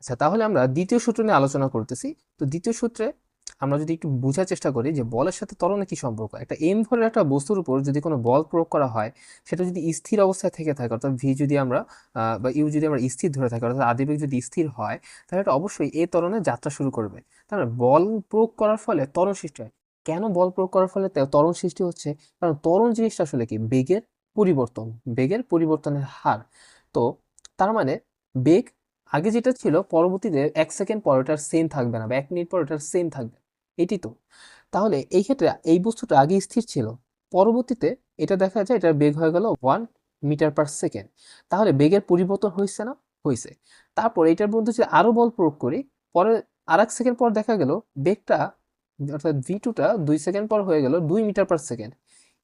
আচ্ছা, তাহলে আমরা দ্বিতীয় সূত্র নিয়ে আলোচনা করতেছি। তো দ্বিতীয় সূত্রে আমরা যদি একটু বোঝার চেষ্টা করি যে বলের সাথে ত্বরণের কি সম্পর্ক। একটা এম ভরের একটা বস্তুর উপর যদি কোনো বল প্রয়োগ করা হয়, সেটা যদি স্থির অবস্থায় থেকে থাকে, অর্থাৎ ভি যদি আমরা বা ইউ যদি আমরা স্থির ধরে থাকি, অর্থাৎ আদিবেগ যদি স্থির হয়, তাহলে এটা অবশ্যই এ ত্বরণে যাত্রা শুরু করবে। তার মানে বল প্রয়োগ করার ফলে ত্বরণ সৃষ্টি হয়। কেন বল প্রয়োগ করার ফলে ত্বরণ সৃষ্টি হচ্ছে? কারণ ত্বরণ জিনিসটা আসলে কি? বেগের পরিবর্তন, বেগের পরিবর্তনের হার। তো তার মানে বেগ আগে যেটা ছিল, পরবর্তীতে 1 সেকেন্ড পর ওটার সেম থাকবে না, বা 1 মিনিট পর ওটার সেম থাকবে। এটি তো। তাহলে এই ক্ষেত্রে এই বস্তুটা আগে স্থির ছিল, পরবর্তীতে এটা দেখা যায় এটার বেগ হয়ে গেল 1 মিটার পার সেকেন্ড। তাহলে বেগের পরিবর্তন হয়েছে না? হয়েছে। তারপর এটার মধ্যে যদি আরো বল প্রয়োগ করি, পরে আর 1 সেকেন্ড পর দেখা গেল বেগটা, অর্থাৎ ভি টুটা 2 সেকেন্ড পর হয়ে গেল 2 মিটার পার সেকেন্ড।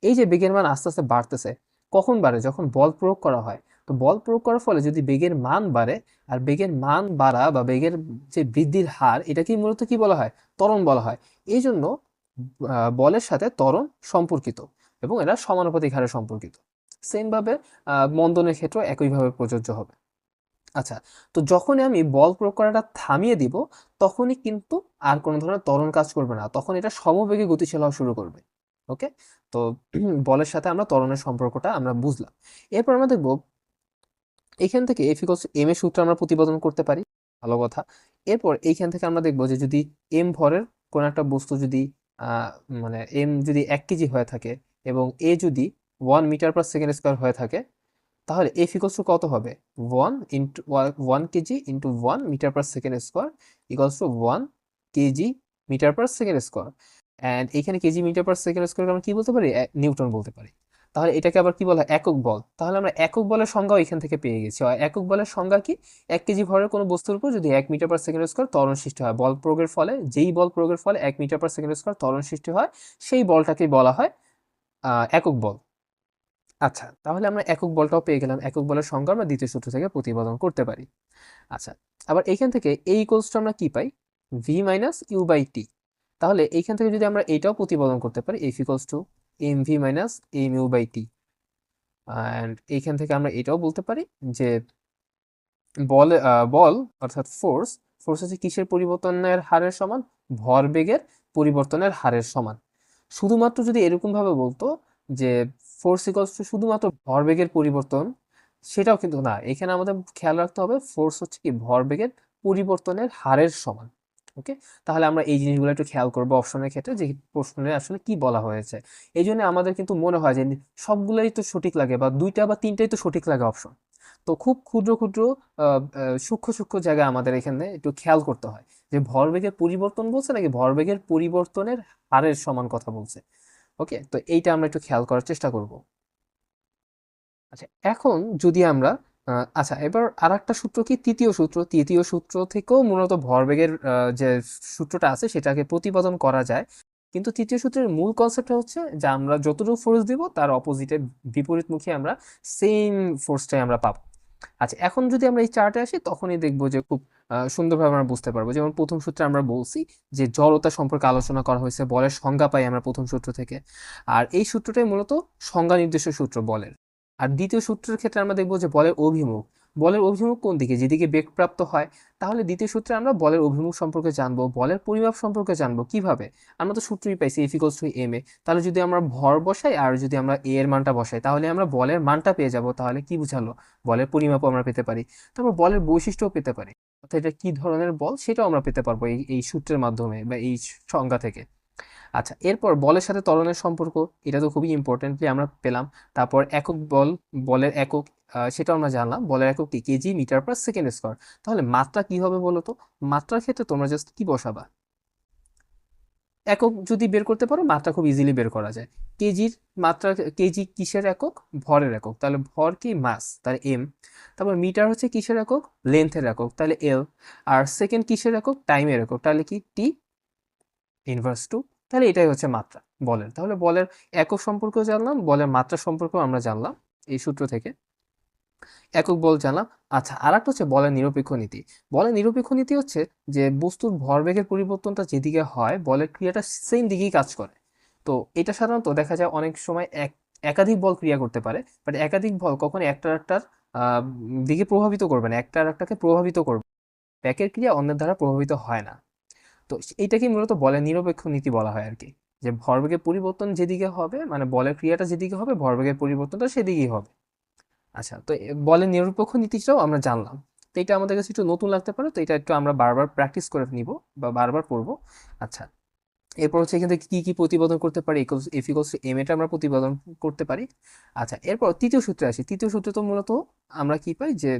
এই যে বেগের মান আস্তে আস্তে বাড়তেছে, কখন বাড়ে? যখন বল প্রয়োগ করা হয়। তো বল প্রয়োগ করার ফলে যদি বেগের মান বাড়ে, আর বেগের মান বাড়া বা বেগের যে বৃদ্ধির হার, এটাকেই মূলত কি বলা হয়? ত্বরণ বলা হয়। এই জন্য বলের সাথে ত্বরণ সম্পর্কিত, এবং এরা সমানুপাতিক হারে সম্পর্কিত। সেম ভাবে মন্দনের ক্ষেত্রেও একইভাবে প্রযোজ্য হবে। আচ্ছা, তো যখনই আমি বল প্রয়োগ করাটা থামিয়ে দিব, তখনই কিন্তু আর কোনো ধরনের ত্বরণ কাজ করবে না, তখন এটা সমবেগে গতিশীল হওয়া শুরু করবে। ওকে। তো বলের সাথে আমরা ত্বরণের সম্পর্কটা আমরা বুঝলাম। এরপর আমরা দেখব এইখান থেকে এফ ইকুয়ালস এম এর সূত্র আমরা প্রতিপাদন করতে পারি। ভালো কথা। এরপর এইখান থেকে আমরা দেখবো যে যদি এম ভরের কোন একটা বস্তু যদি আহ, মানে এম যদি 1 কেজি হয়ে থাকে, এবং এ যদি 1 মিটার পার সেকেন্ড স্কোয়ার হয়ে থাকে, তাহলে এফ ইকুয়ালস টু কত হবে? 1 KG into 1 metre per second square equals to 1 KG metre per second square. And এখানে KG metre per second square আমরা কি বলতে পারি? নিউটন বলতে পারি। তাহলে এটাকে আবার কি বলা হয়? একক বল। তাহলে আমরা একক বলের সংজ্ঞাও এখান থেকে পেয়ে গেছি। আর একক বলের সংজ্ঞা কি? 1 কেজি ভরের কোনো বস্তুর উপর যদি 1 মিটার পার সেকেন্ড স্কোয়ার ত্বরণ সৃষ্টি হয়, বল প্রয়োগের ফলে, যেই বল প্রয়োগের ফলে 1 মিটার পার সেকেন্ড স্কোয়ার ত্বরণ সৃষ্টি হয়, সেই বলটাকেই বলা হয় একক বল। আচ্ছা, তাহলে আমরা একক বলটাও পেয়ে গেলাম। একক বলের সংজ্ঞা আমরা দ্বিতীয় সূত্র থেকে প্রতিপাদন করতে পারি। আচ্ছা, আবার এইখান থেকে এই ইকুয়ালস টু আমরা কি পাই? V minus U by T. তাহলে এইখান থেকে যদি আমরা এটাও প্রতিপাদন করতে পারি, F equals to M V minus M U by T. And এইখান থেকে আমরা এটাও বলতে পারি যে বল অর্থাৎ ফোর্স, ফোর্স হচ্ছে কিসের পরিবর্তনের হারের সমান? ভরবেগের পরিবর্তনের হারের সমান। শুধুমাত্র যদি এরকম ভাবে বলতো যে ফোর্স ইকুয়ালস টু শুধুমাত্র ভরবেগের পরিবর্তন, সেটাও কিন্তু না। এখানে আমাদের খেয়াল রাখতে হবে ফোর্স হচ্ছে কি ভরবেগের পরিবর্তনের হারের সমান। ওকে। তাহলে আমরা এই জিনিসগুলো একটু খেয়াল করবো অপশনের ক্ষেত্রে, যে প্রশ্নে আসলে কি বলা হয়েছে। এই জন্য আমাদের কিন্তু মনে হয় যে সবগুলোই তো সঠিক লাগে, বা দুইটা বা তিনটাই তো সঠিক লাগে অপশন। তো খুব ক্ষুদ্র ক্ষুদ্র সূক্ষ্ম সূক্ষ্ম জায়গায় আমাদের এখানে একটু খেয়াল করতে হয়, যে ভরবেগের পরিবর্তন বলছে নাকি ভরবেগের পরিবর্তনের হারের সমান কথা বলছে। ওকে, তো এইটা আমরা একটু খেয়াল করার চেষ্টা করব। আচ্ছা, এখন যদি আমরা আচ্ছা, এবার আর একটা সূত্র কি? তৃতীয় সূত্র। তৃতীয় সূত্র থেকেও মূলত ভরবেগের যে সূত্রটা আছে সেটাকে প্রতিপাদন করা যায়। কিন্তু তৃতীয় সূত্রের মূল কনসেপ্টটা হচ্ছে যে আমরা যতটুকু ফোর্স দিব তার অপোজিটে, বিপরীতমুখী আমরা সেম ফোর্সটাই আমরা পাবো। আচ্ছা, এখন যদি আমরা এই চার্টে আসি, তখনই দেখবো যে খুব সুন্দরভাবে আমরা বুঝতে পারবো। যেমন প্রথম সূত্রে আমরা বলছি যে জড়তা সম্পর্কে আলোচনা করা হয়েছে, বলের সংজ্ঞা পাই আমরা প্রথম সূত্র থেকে। আর এই সূত্রটাই মূলত সংজ্ঞা নির্দেশ সূত্র বলের। আর দ্বিতীয় সূত্রের ক্ষেত্রে আমরা দেখবো যে বলের অভিমুখ, বলের অভিমুখ কোন দিকে? যেদিকে বেগপ্রাপ্ত হয়। তাহলে দ্বিতীয় সূত্রে আমরা বলের অভিমুখ সম্পর্কে জানবো, বলের পরিমাপ সম্পর্কে জানবো। কিভাবে? আমরা তো সূত্রই পাইছি এফ ইকুয়ালস টু এম এ। তাহলে যদি আমরা ভর বসাই আর যদি আমরা এ এর মানটা বসাই, তাহলে আমরা বলের মানটা পেয়ে যাব। তাহলে কি বুঝালো? বলের পরিমাপও আমরা পেতে পারি। তারপর বলের বৈশিষ্ট্যও পেতে পারি, অর্থাৎ এটা কি ধরনের বল সেটাও আমরা পেতে পারবো এই এই সূত্রের মাধ্যমে বা এই সংজ্ঞা থেকে। আচ্ছা, এরপর বলের সাথে ত্বরণের সম্পর্ক, এটা তো খুবই ইম্পর্টেন্টলি আমরা পেলাম। তারপর একক বল, বলের একক, সেটাও আমরা জানলাম। বলের একক কি? KG metre per second square. তাহলে মাত্রা কি হবে বলো তো? মাত্রার ক্ষেত্রে তোমরা জাস্ট কি বসাবা? একক যদি বের করতে পারো, মাত্রা খুব ইজিলি বের করা যায়। কেজির মাত্রা, কেজি কিসের একক? ভরের একক। তাহলে ভর কি? মাস, তাহলে এম। তারপর মিটার হচ্ছে কিসের একক? লেন্থের একক, তাহলে এল। আর সেকেন্ড কিসের একক? টাইমের একক, তাহলে কি? T inverse two. তাহলে এটাই হচ্ছে মাত্রা বলের। তাহলে বলের একক সম্পর্কেও জানলাম, বলের মাত্রা সম্পর্কেও আমরা জানলাম এই সূত্র থেকে। একক বল জানলাম। আচ্ছা, আর একটা হচ্ছে বলের নিরপেক্ষ নীতি। বলের নিরপেক্ষ নীতি হচ্ছে যে বস্তুর ভরবেগের পরিবর্তনটা যেদিকে হয়, বলের ক্রিয়াটা সেম দিকেই কাজ করে। তো এটা সাধারণত দেখা যায় অনেক সময় একাধিক বল ক্রিয়া করতে পারে, বাট একাধিক বল কখনো একটা একটার দিকে প্রভাবিত করবে না, একটা আর একটাকে প্রভাবিত করবে। একের ক্রিয়া অন্যের দ্বারা প্রভাবিত হয় না। তো এইটাকে মূলত বলের নিরপেক্ষ নীতি বলা হয় আর কি, যে ভরবেগের পরিবর্তন যেদিকে হবে, মানে বলের ক্রিয়াটা যেদিকে হবে ভরবেগের পরিবর্তনটা সেদিকেই হবে। আচ্ছা, তো বলের নিরপেক্ষ নীতিটাও আমরা জানলাম। তো এটা আমাদের কাছে একটু নতুন লাগতে পারে, তো এটা একটু আমরা বারবার প্র্যাকটিস করে নিব বা বারবার পড়বো। আচ্ছা, এরপর হচ্ছে এখান থেকে কি কি প্রতিপাদন করতে পারি, এফ ইকুয়ালস টু এম, এটা আমরা প্রতিপাদন করতে পারি। আচ্ছা, এরপর তৃতীয় সূত্রে আসি। তৃতীয় সূত্রে তো মূলত আমরা কি পাই, যে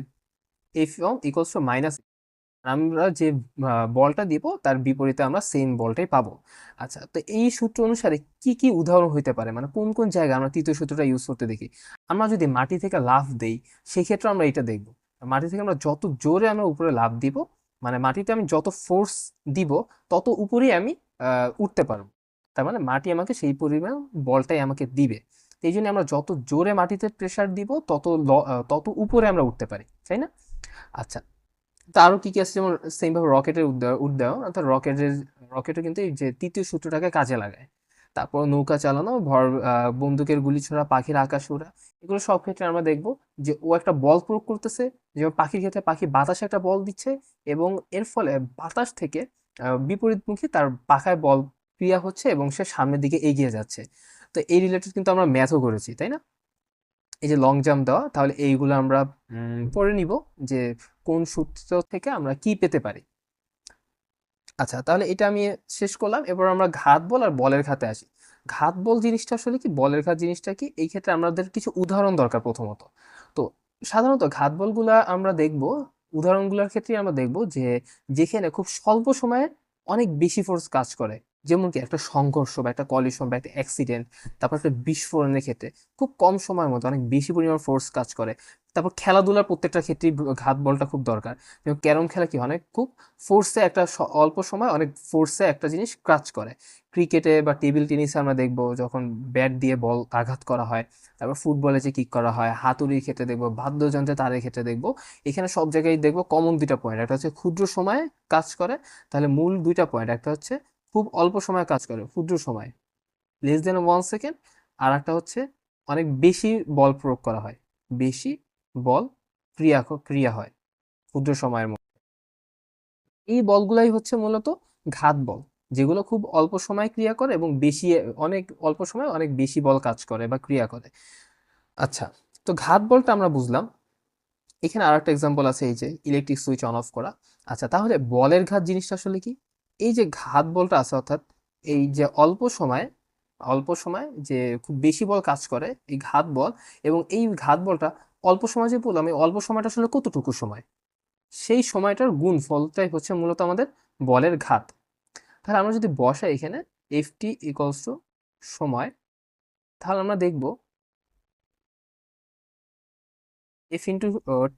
এফ ইকুয়ালস টু মাইনাস, আমরা যে বলটা দিব তার বিপরীতে আমরা সেম বলটাই পাবো। আচ্ছা, তো এই সূত্র অনুসারে কি কি উদাহরণ হইতে পারে, মানে কোন কোন জায়গায় আমরা তৃতীয় সূত্রটা ইউজ করতে দেখি? আমরা যদি মাটি থেকে লাফ দেই, সেক্ষেত্রে আমরা এটা দেখব। মাটি থেকে আমরা যত জোরে আমরা উপরে লাফ দিব, মানে মাটিতে আমি যত ফোর্স দিব তত উপরেই আমি উঠতে পারবো। তার মানে মাটি আমাকে সেই পরিমাণ বলটাই আমাকে দিবে। তো এই জন্য আমরা যত জোরে মাটিতে প্রেসার দিব তত উপরে আমরা উঠতে পারি, তাই না? আচ্ছা, তা আরো কি কি আছে, যেমন সেম ভাবে রকেটের উদ্যম, অর্থাৎ রকেটও কিন্তু এই যে তৃতীয় সূত্রটাকে কাজে লাগায়। তারপর নৌকা চালানো, বন্দুকের গুলি ছোড়া, পাখির আকাশে ওড়া, এগুলো সব ক্ষেত্রে আমরা দেখব যে ও একটা বল প্রয়োগ করতেছে। যেমন পাখির ক্ষেত্রে পাখি বাতাসে একটা বল দিচ্ছে, এবং এর ফলে বাতাস থেকে বিপরীতমুখী তার পাখায় বল ক্রিয়া হচ্ছে এবং সে সামনের দিকে এগিয়ে যাচ্ছে। তো এই রিলেটেড কিন্তু আমরা ম্যাথও করেছি, তাই না? এই যে লং জাম্প দেওয়া, তাহলে এইগুলো আমরা পড়ে নিব, যে কোন সূত্র থেকে আমরা কি পেতে পারি। আচ্ছা, তাহলে এটা আমি শেষ করলাম। এবার আমরা ঘাত বল আর বলের খাতে আসি। ঘাত বল জিনিসটা আসলে কি, বলের ঘাত জিনিসটা কি, এই ক্ষেত্রে আমাদের কিছু উদাহরণ দরকার প্রথমত। তো সাধারণত ঘাত বলগুলা আমরা দেখব, উদাহরণগুলোর ক্ষেত্রে আমরা দেখব যে যেখানে খুব স্বল্প সময়ে অনেক বেশি ফোর্স কাজ করে, যেমন কি একটা সংঘর্ষ বা একটা কলিশন বা একটা অ্যাক্সিডেন্ট, তারপর একটা বিস্ফোরণের ক্ষেত্রে খুব কম সময়ের মধ্যে অনেক বেশি পরিমাণ ফোর্স কাজ করে। তারপর খেলাধুলার প্রত্যেকটা ক্ষেত্রেই ঘাত বলটা খুব দরকার। যেমন ক্যারম খেলা কি অনেক খুব ফোর্সে একটা অল্প সময় অনেক ফোর্সে একটা জিনিস কাজ করে। ক্রিকেটে বা টেবিল টেনিসে আমরা দেখবো যখন ব্যাট দিয়ে বল আঘাত করা হয়। তারপর ফুটবলে যে কিক করা হয়, হাতুড়ির ক্ষেত্রে দেখবো, বাদ্যযন্ত্রে তারের ক্ষেত্রে দেখবো। এখানে সব জায়গায় দেখবো কমন দুইটা পয়েন্ট, একটা হচ্ছে ক্ষুদ্র সময়ে কাজ করে। তাহলে মূল দুইটা পয়েন্ট, একটা হচ্ছে খুব অল্প সময় কাজ করে, ক্ষুদ্র সময়, less than 1 সেকেন্ড। আর একটা হচ্ছে অনেক বেশি বল প্রয়োগ করা হয়, বেশি বল ক্রিয়া হয় ক্ষুদ্র সময়ের মধ্যে। এই বলগুলাই হচ্ছে মূলত ঘাত বল, যেগুলো খুব অল্প সময় ক্রিয়া করে এবং অনেক অল্প সময় অনেক বেশি বল কাজ করে বা ক্রিয়া করে। আচ্ছা, তো ঘাত বলটা আমরা বুঝলাম। এখানে আর একটা এক্সাম্পল আছে, এই যে ইলেকট্রিক সুইচ অন অফ করা। আচ্ছা, তাহলে বলের ঘাত জিনিসটা আসলে কি? এই যে ঘাত বলটা আছে, অর্থাৎ এই যে অল্প সময় যে খুব বেশি বল কাজ করে, এই ঘাত বল। এবং এই ঘাত বলটা অল্প সময় যে বললাম, এই অল্প সময়টা আসলে কতটুকু সময়, সেই সময়টার গুণফলটাই হচ্ছে মূলত আমাদের বলের ঘাত। তাহলে আমরা যদি বসাই এখানে এফ টি ইকুয়ালস টু সময়, তাহলে আমরা দেখব এফ ইন্টু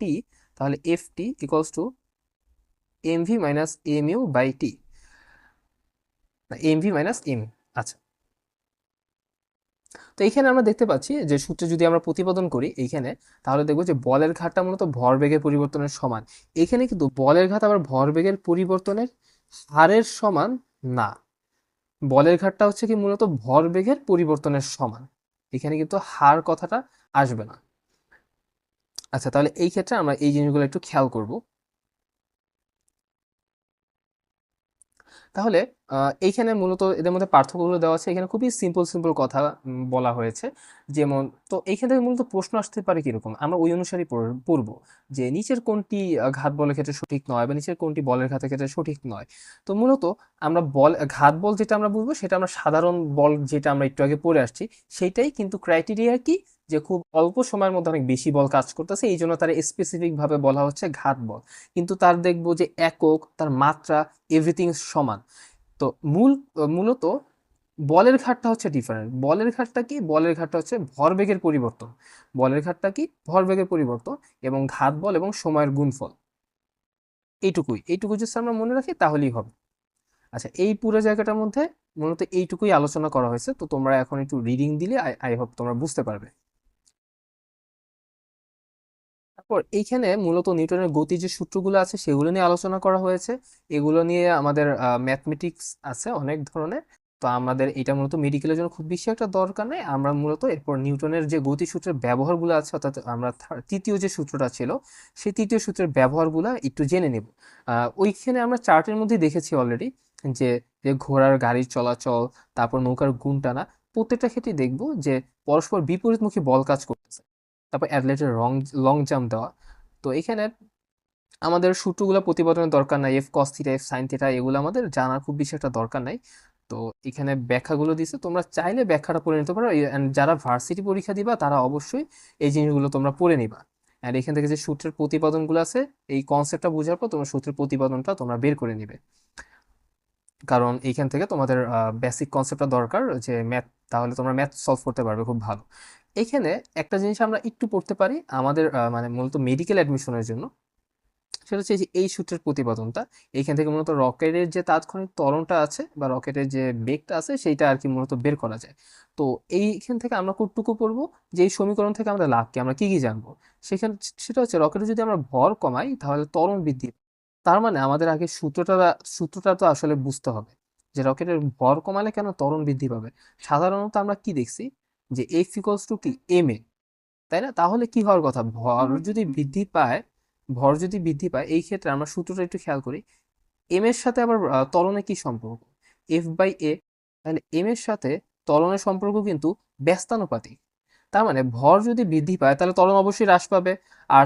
টি, তাহলে F T equals to M V minus M U by T, M V minus M. আচ্ছা, তো এইখানে আমরা দেখতে পাচ্ছি যে সূত্রে যদি আমরা প্রতিপাদন করি এইখানে, তাহলে দেখবো যে বলের ঘাতটা মূলত ভরবেগের পরিবর্তনের সমান। এখানে কিন্তু বলের ঘাত আবার ভরবেগের পরিবর্তনের হারের সমান না। বলের ঘাতটা হচ্ছে কি মূলত ভরবেগের পরিবর্তনের সমান, এখানে কিন্তু হার কথাটা আসবে না। আচ্ছা, তাহলে এই ক্ষেত্রে আমরা এই জিনিসগুলো একটু খেয়াল করব। তাহলে এইখানে মূলত এদের মধ্যে পার্থক্যগুলো দেওয়া আছে, এখানে খুবই সিম্পল সিম্পল কথা বলা হয়েছে। যেমন, তো এইখান থেকে মূলত প্রশ্ন আসতে পারে কিরকম, আমরা ওই অনুসারে পড়বো যে নিচের কোনটি ঘাত বলের ক্ষেত্রে সঠিক নয়, বা নিচের কোনটি বলের ঘাতের ক্ষেত্রে সঠিক নয়। তো মূলত আমরা ঘাত বল যেটা আমরা বুঝবো, সেটা আমরা সাধারণ বল যেটা আমরা একটু আগে পড়ে আসছি সেইটাই, কিন্তু ক্রাইটেরিয়া কি, যে খুব অল্প সময়ের মধ্যে অনেক বেশি বল কাজ করতেছে, এই জন্য তার স্পেসিফিক ভাবে বলা হচ্ছে ঘাত বল। কিন্তু তার দেখবো যে একক, তার মাত্রা, এভরিথিং সমান। তো মূলত বলের ঘাটটা হচ্ছে ডিফারেন্ট। বলের ঘাটটা কি, বলের ঘাটটা হচ্ছে ভরবেগের পরিবর্তন। বলের ঘাটটা কি, ভরবেগের পরিবর্তন, এবং ঘাত বল এবং সময়ের গুণফল। এইটুকুই যদি আমরা মনে রাখি তাহলেই হবে। আচ্ছা, এই পুরো জায়গাটার মধ্যে মূলত এইটুকুই আলোচনা করা হয়েছে। তো তোমরা এখন একটু রিডিং দিলে আই হোপ তোমরা বুঝতে পারবে। তারপর এইখানে মূলত নিউটনের গতি যে সূত্রগুলো আছে সেগুলো নিয়ে আলোচনা করা হয়েছে। এগুলো নিয়ে আমাদের ম্যাথমেটিক্স আছে অনেক ধরনের। তো আমাদের এটা মূলত মেডিকেলের জন্য খুব বেশি একটা দরকার নেই। আমরা মূলত এরপর নিউটনের যে গতিসূত্রের ব্যবহারগুলো আছে, অর্থাৎ আমরা তৃতীয় যে সূত্রটা ছিল সেই তৃতীয় সূত্রের ব্যবহারগুলো একটু জেনে নেব। ওইখানে আমরা চার্টের মধ্যে দেখেছি অলরেডি যে যে ঘোড়ার গাড়ির চলাচল, তারপর নৌকার গুণ টানা, প্রত্যেকটা ক্ষেত্রে দেখবো যে পরস্পর বিপরীতমুখী বল কাজ করতেছে। তারপর অ্যাথলেটের লং জাম্প দেওয়া। তো এখানে আমাদের সূত্রগুলো প্রতিপাদনের দরকার নাই, F cos theta, F sine theta, এগুলো আমাদের জানার খুব বেশি একটা দরকার নাই। তো এখানে ব্যাখ্যাগুলো দিছে, তোমরা চাইলে ব্যাখ্যাটা পড়ে নিতে পারো। and যারা ভার্সিটি পরীক্ষা দিবা তারা অবশ্যই এই জিনিসগুলো তোমরা পড়ে নিবা। আর এখান থেকে যে সূত্রের প্রতিপাদনগুলো আছে, এই কনসেপ্টটা বোঝার পর তোমরা সূত্রের প্রতিপাদনটা তোমরা বের করে নিবে, কারণ এইখান থেকে তোমাদের বেসিক কনসেপ্টটা দরকার যে ম্যাথ, তাহলে তোমরা ম্যাথ সলভ করতে পারবে খুব ভালো। এখানে একটা জিনিস আমরা একটু পড়তে পারি আমাদের মানে মূলত মেডিকেল অ্যাডমিশনের জন্য, সেটা হচ্ছে এই সূত্রের প্রতিপাদনটা। এইখান থেকে মূলত রকেটের যে তাৎক্ষণিক ত্বরণটা আছে বা রকেটের যে বেগটা আছে সেইটা আর কি মূলত বের করা যায়। তো এইখান থেকে আমরা কতটুকু পড়বো যে এই সমীকরণ থেকে আমাদের লাভ কি, আমরা কি কি জানবো সেখানে, সেটা হচ্ছে রকেটে যদি আমরা ভর কমাই তাহলে ত্বরণ বৃদ্ধি পায়। তার মানে আমাদের আগে সূত্রটা তো আসলে বুঝতে হবে যে রকেটের ভর কমালে কেন ত্বরণ বৃদ্ধি পাবে। সাধারণত আমরা কি দেখছি যে এফ ইকুয়ালস টু কি এম এ, তাই না? তাহলে কি হওয়ার কথা, ভর যদি বৃদ্ধি পায় এই ক্ষেত্রে আমরা সূত্রটা একটু খেয়াল করি। এম এর সাথে আবার ত্বরণের কি সম্পর্ক, এফ বাই এ। তাহলে এম এর সাথে ত্বরণের সম্পর্ক কিন্তু ব্যস্তানুপাতিক। তার মানে ভর যদি বৃদ্ধি পায় তাহলে ত্বরণ অবশ্যই হ্রাস পাবে, আর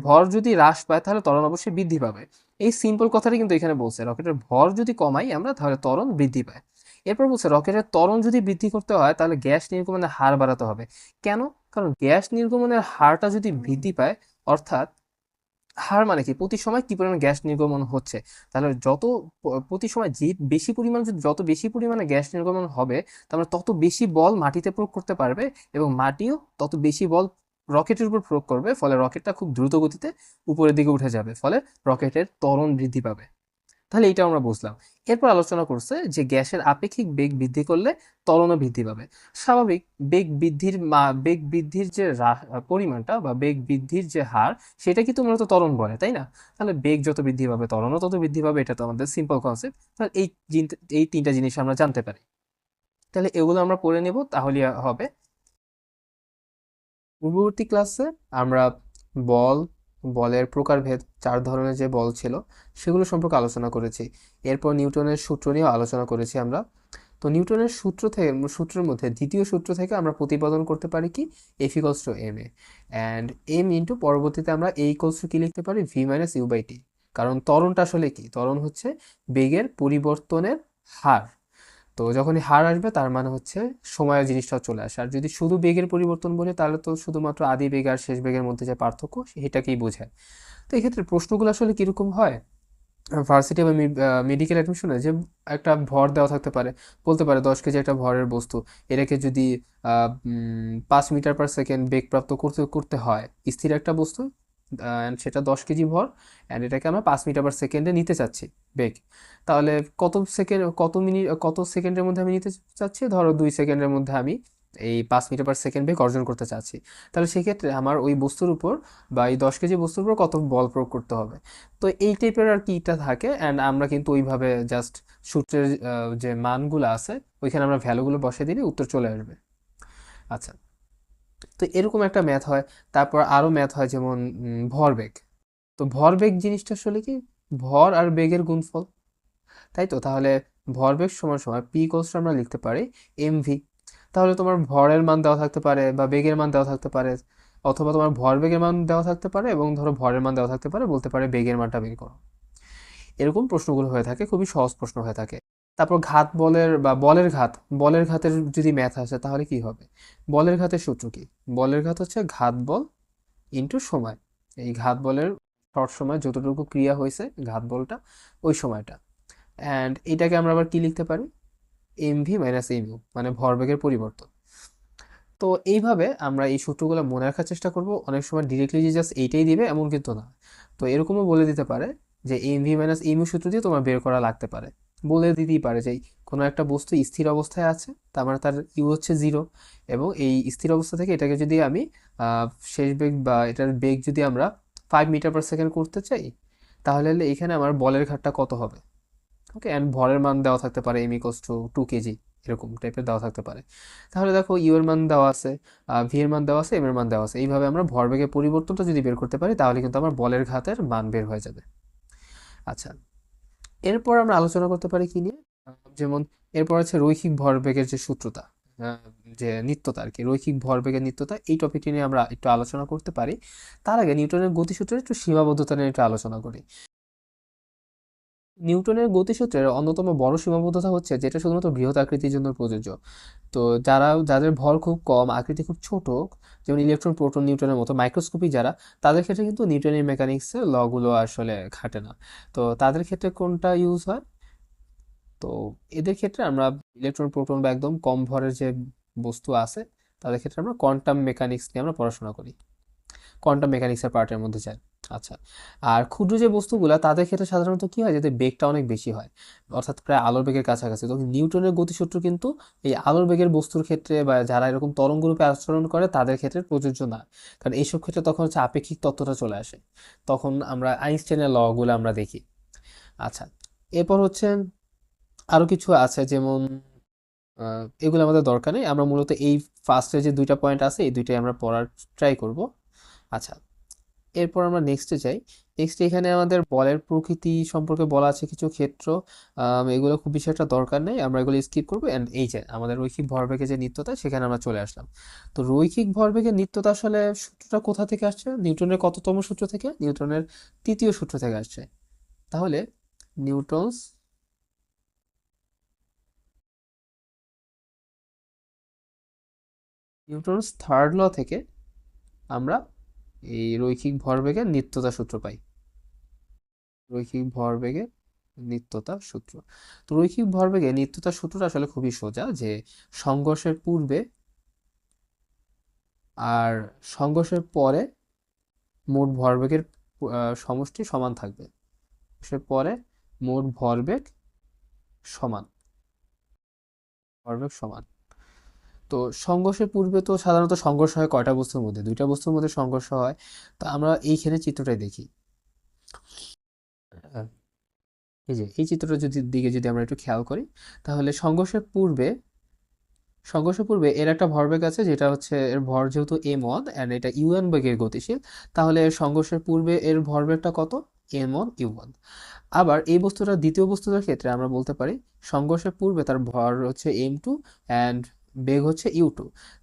ভর যদি হ্রাস পায় তাহলে ত্বরণ অবশ্যই বৃদ্ধি পাবে। এই সিম্পল কথাটা কিন্তু এখানে বলছে, রকেটের ভর যদি কমাই আমরা তাহলে ত্বরণ বৃদ্ধি পায়। এরপর বলছে রকেটের ত্বরণ যদি বৃদ্ধি করতে হয় তাহলে গ্যাস নির্গমনের হার বাড়াতে হবে। কেন? কারণ গ্যাস নির্গমনের হারটা যদি বৃদ্ধি পায়, অর্থাৎ হার মানে কি, প্রতি সময় কি পরিমাণ গ্যাস নির্গমন হচ্ছে, তাহলে প্রতি সময় যে বেশি পরিমাণ, যদি যত বেশি পরিমাণে গ্যাস নির্গমন হবে তাহলে তত বেশি বল মাটিতে প্রয়োগ করতে পারবে, এবং মাটিও তত বেশি বল রকেটের উপর প্রয়োগ করবে, ফলে রকেটটা খুব দ্রুত গতিতে উপরের দিকে উঠে যাবে, ফলে রকেটের ত্বরণ বৃদ্ধি পাবে। তাহলে এটা আমরা বুঝলাম। এরপর আলোচনা করছে যে গ্যাসের আপেক্ষিক বেগ বৃদ্ধি করলে ত্বরণও বৃদ্ধি পাবে। স্বাভাবিক, বেগ বৃদ্ধির যে পরিমাণটা বা বেগ বৃদ্ধির যে হার, সেটা কিন্তু মূলত ত্বরণ বলে, তাই না? তাহলে বেগ যত বৃদ্ধি পাবে ত্বরণও তত বৃদ্ধি পাবে, এটা তো আমাদের সিম্পল কনসেপ্ট। তাহলে এই তিনটা জিনিস আমরা জানতে পারি। তাহলে এগুলো আমরা পড়ে নেব, তাহলে হবে। পূর্ববর্তী ক্লাসে আমরা বল, বলের প্রকারভেদ, 4 ধরনের যে বল ছিল সেগুলো সম্পর্কে আলোচনা করেছি। এরপর নিউটনের সূত্র নিয়েও আলোচনা করেছি আমরা। তো নিউটনের সূত্রের মধ্যে দ্বিতীয় সূত্র থেকে আমরা প্রতিপাদন করতে পারি কি, F equals to M A, and M into পরবর্তীতে আমরা এ ইকলস টু কি লিখতে পারি, V minus U by T. কারণ ত্বরণটা আসলে কি, ত্বরণ হচ্ছে বেগের পরিবর্তনের হার। তো যখনই হার আসবে তার মানে হচ্ছে সময়ের জিনিসটাও চলে আসে। আর যদি শুধু বেগের পরিবর্তন বলে তাহলে তো শুধুমাত্র আদি বেগ আর শেষ বেগের মধ্যে যে পার্থক্য সেটাকেই বোঝায়। তো এক্ষেত্রে প্রশ্নগুলো আসলে কিরকম হয়, ভার্সিটি বা মেডিকেল অ্যাডমিশনে যে একটা ভর দেওয়া থাকতে পারে, বলতে পারে 10 কেজি একটা ভরের বস্তু, এটাকে যদি 5 মিটার পার সেকেন্ড বেগ প্রাপ্ত করতে করতে হয়, স্থির একটা বস্তু, and সেটা 10 কেজি ভর, অ্যান্ড এটাকে আমরা 5 মিটার পার সেকেন্ডে নিতে চাচ্ছি বেগ। তাহলে কত সেকেন্ডের মধ্যে আমি নিতে চাচ্ছি, ধরো 2 সেকেন্ডের মধ্যে আমি এই 5 মিটার পার সেকেন্ড বেগ অর্জন করতে চাচ্ছি। তাহলে সেক্ষেত্রে আমার ওই বস্তুর উপর বা এই 10 কেজি বস্তুর উপর কত বল প্রয়োগ করতে হবে। তো এই টাইপের আর কি এটা থাকে, অ্যান্ড আমরা কিন্তু ওইভাবে জাস্ট সূত্রের যে মানগুলো আছে ওইখানে আমরা ভ্যালুগুলো বসিয়ে দিলে উত্তর চলে আসবে। আচ্ছা, তো এরকম একটা ম্যাথ হয়। তারপর আরো ম্যাথ হয়, যেমন ভরবেগ। তো ভরবেগ জিনিসটা আসলে কি, ভর আর বেগের গুণফল, তাই তো? তাহলে ভরবেগ সমান সমান পি ইকুয়ালস টু আমরা লিখতে পারি এম ভি। তাহলে তোমার ভরের মান দেওয়া থাকতে পারে বা বেগের মান দেওয়া থাকতে পারে, অথবা তোমার ভরবেগের মান দেওয়া থাকতে পারে এবং ধরো ভরের মান দেওয়া থাকতে পারে, বলতে পারে বেগের মানটা বের করো। এরকম প্রশ্নগুলো হয়ে থাকে, খুবই সহজ প্রশ্ন হয়ে থাকে। তারপর ঘাত বলের বা বলের ঘাতের যদি ম্যাথ আসে তাহলে কি হবে, বলের ঘাতের সূত্র কি, বলের ঘাত হচ্ছে ঘাত বল ইন্টু সময়। এই ঘাত বলের শর্ট সময় যতটুকু ক্রিয়া হয়েছে ঘাত বলটা, ওই সময়টা। অ্যান্ড এটাকে আমরা আবার কি লিখতে পারি, M V minus M U, মানে ভরবেগের পরিবর্তন। তো এইভাবে আমরা এই সূত্রগুলো মনে রাখার চেষ্টা করব। অনেক সময় ডিরেক্টলি যে জাস্ট এইটাই দিবে এমন কিন্তু না। তো এরকমও বলে দিতে পারে যে M V minus M U সূত্র দিয়ে তোমার বের করা লাগতে পারে। বলে দিতেই পারে যে কোনো একটা বস্তু স্থির অবস্থায় আছে, তার মানে তার ইউ হচ্ছে 0, এবং এই স্থির অবস্থা থেকে এটাকে যদি আমি শেষ বেগ বা এটার বেগ যদি আমরা 5 মিটার পার সেকেন্ড করতে চাই, তাহলে এখানে আমার বলের ঘাতটা কত হবে। ওকে, অ্যান্ড ভরের মান দেওয়া থাকতে পারে এম ইকোয়াস টু 2 কেজি। এরকম টাইপের দেওয়া থাকতে পারে। তাহলে দেখো ইউ এর মান দেওয়া আছে, ভি এর মান দেওয়া আছে, এম এর মান দেওয়া আছে। এইভাবে আমরা ভরবেগের পরিবর্তনটা যদি বের করতে পারি তাহলে কিন্তু আমার বলের ঘাতের মান বের হয়ে যাবে। আচ্ছা, এরপর আমরা আলোচনা করতে পারি কি নিয়ে, যেমন এরপর আছে রৈখিক ভরবেগের যে সূত্রটা, আহ, যে নিত্যতা আর কি, রৈখিক ভরবেগের নিত্যতা, এই টপিকটি নিয়ে আমরা একটু আলোচনা করতে পারি। তার আগে নিউটনের গতিসূত্রের একটু সীমাবদ্ধতা নিয়ে একটু আলোচনা করি। নিউটনের গতিসূত্রের অন্যতম বড় সীমাবদ্ধতা হচ্ছে যেটা শুধুমাত্র বৃহৎ আকৃতির জন্য প্রযোজ্য। তো যাদের ভর খুব কম, আকৃতি খুব ছোট, যেমন ইলেকট্রন, প্রোটন, নিউটনের মতো মাইক্রোস্কোপিক যারা, তাদের ক্ষেত্রে কিন্তু নিউটনের মেকানিক্সের লগুলো আসলে খাটে না। তো তাদের ক্ষেত্রে কোনটা ইউজ হয়? তো এদের ক্ষেত্রে আমরা ইলেকট্রন, প্রোটন বা একদম কম ভরের যে বস্তু আছে তাদের ক্ষেত্রে আমরা কোয়ান্টাম মেকানিক্স নিয়ে আমরা পড়াশোনা করি, কোয়ান্টাম মেকানিক্সের পার্টের মধ্যে যায়। আচ্ছা, আর ক্ষুদ্র যে বস্তুগুলো তাদের ক্ষেত্রে সাধারণত কি হয়, যাদের বেগটা অনেক বেশি হয়, অর্থাৎ প্রায় আলোর বেগের কাছাকাছি। তো নিউটনের গতিসূত্র কিন্তু এই আলোর বেগের বস্তুর ক্ষেত্রে বা যারা এরকম তরঙ্গ রূপে আচরণ করে তাদের ক্ষেত্রে প্রযোজ্য না, কারণ এইসব ক্ষেত্রে তখন হচ্ছে আপেক্ষিক তত্ত্বটা চলে আসে, তখন আমরা আইনস্টাইনের লগুলো আমরা দেখি। আচ্ছা, এরপর হচ্ছে আরো কিছু আছে, যেমন এগুলো আমাদের দরকার নেই, আমরা মূলত এই ফার্স্টে যে দুইটা পয়েন্ট আছে এই দুইটাই আমরা পড়ার ট্রাই করব। আচ্ছা, এরপর আমরা নেক্সটে যাই। নেক্সট এখানে আমাদের বলের প্রকৃতি সম্পর্কে বলা আছে কিছু ক্ষেত্র, এগুলো খুব বেশি একটা দরকার নেই, আমরা এগুলো স্কিপ করবো। অ্যান্ড এই যে আমাদের রৈখিক ভরবেগের যে নিত্যতা, সেখানে আমরা চলে আসলাম। তো রৈখিক ভরবেগের নিত্যতা আসলে সূত্রটা কোথা থেকে আসছে? নিউটনের কততম সূত্র থেকে? নিউটনের তৃতীয় সূত্র থেকে আসছে। তাহলে নিউটনস নিউটনস থার্ড ল থেকে আমরা এই রৈখিক ভরবেগের নিত্যতা সূত্র পাই। রৈখিক ভরবেগের নিত্যতা সূত্র। তো রৈখিক ভরবেগের নিত্যতা সূত্রটা আসলে খুবই সোজা, যে সংঘর্ষের পূর্বে আর সংঘর্ষের পরে মোট ভরবেগের সমষ্টি সমান থাকবে। সে পরে মোট সমান ভরবেগ সমান। তো সংঘর্ষের পূর্বে তো সাধারণত সংঘর্ষ হয় কয়টা বস্তুর মধ্যে? দুইটা বস্তুর মধ্যে সংঘর্ষ হয়। তো আমরা এইখানে চিত্রটাই দেখি। আহ, এই যে এই চিত্রটা দিকে যদি আমরা একটু খেয়াল করি, তাহলে সংঘর্ষ পূর্বে এর একটা ভরবেগ আছে, যেটা হচ্ছে এর ভর যেহেতু m1 এন্ড এটা u1 বেগে গতিশীল, তাহলে এর সংঘর্ষের পূর্বে এর ভরবেগটা কত? m1 u1। আবার এই বস্তুটা দ্বিতীয় বস্তুটার ক্ষেত্রে আমরা বলতে পারি সংঘর্ষের পূর্বে তার ভর হচ্ছে m2 এন্ড বেগ হচ্ছে u2,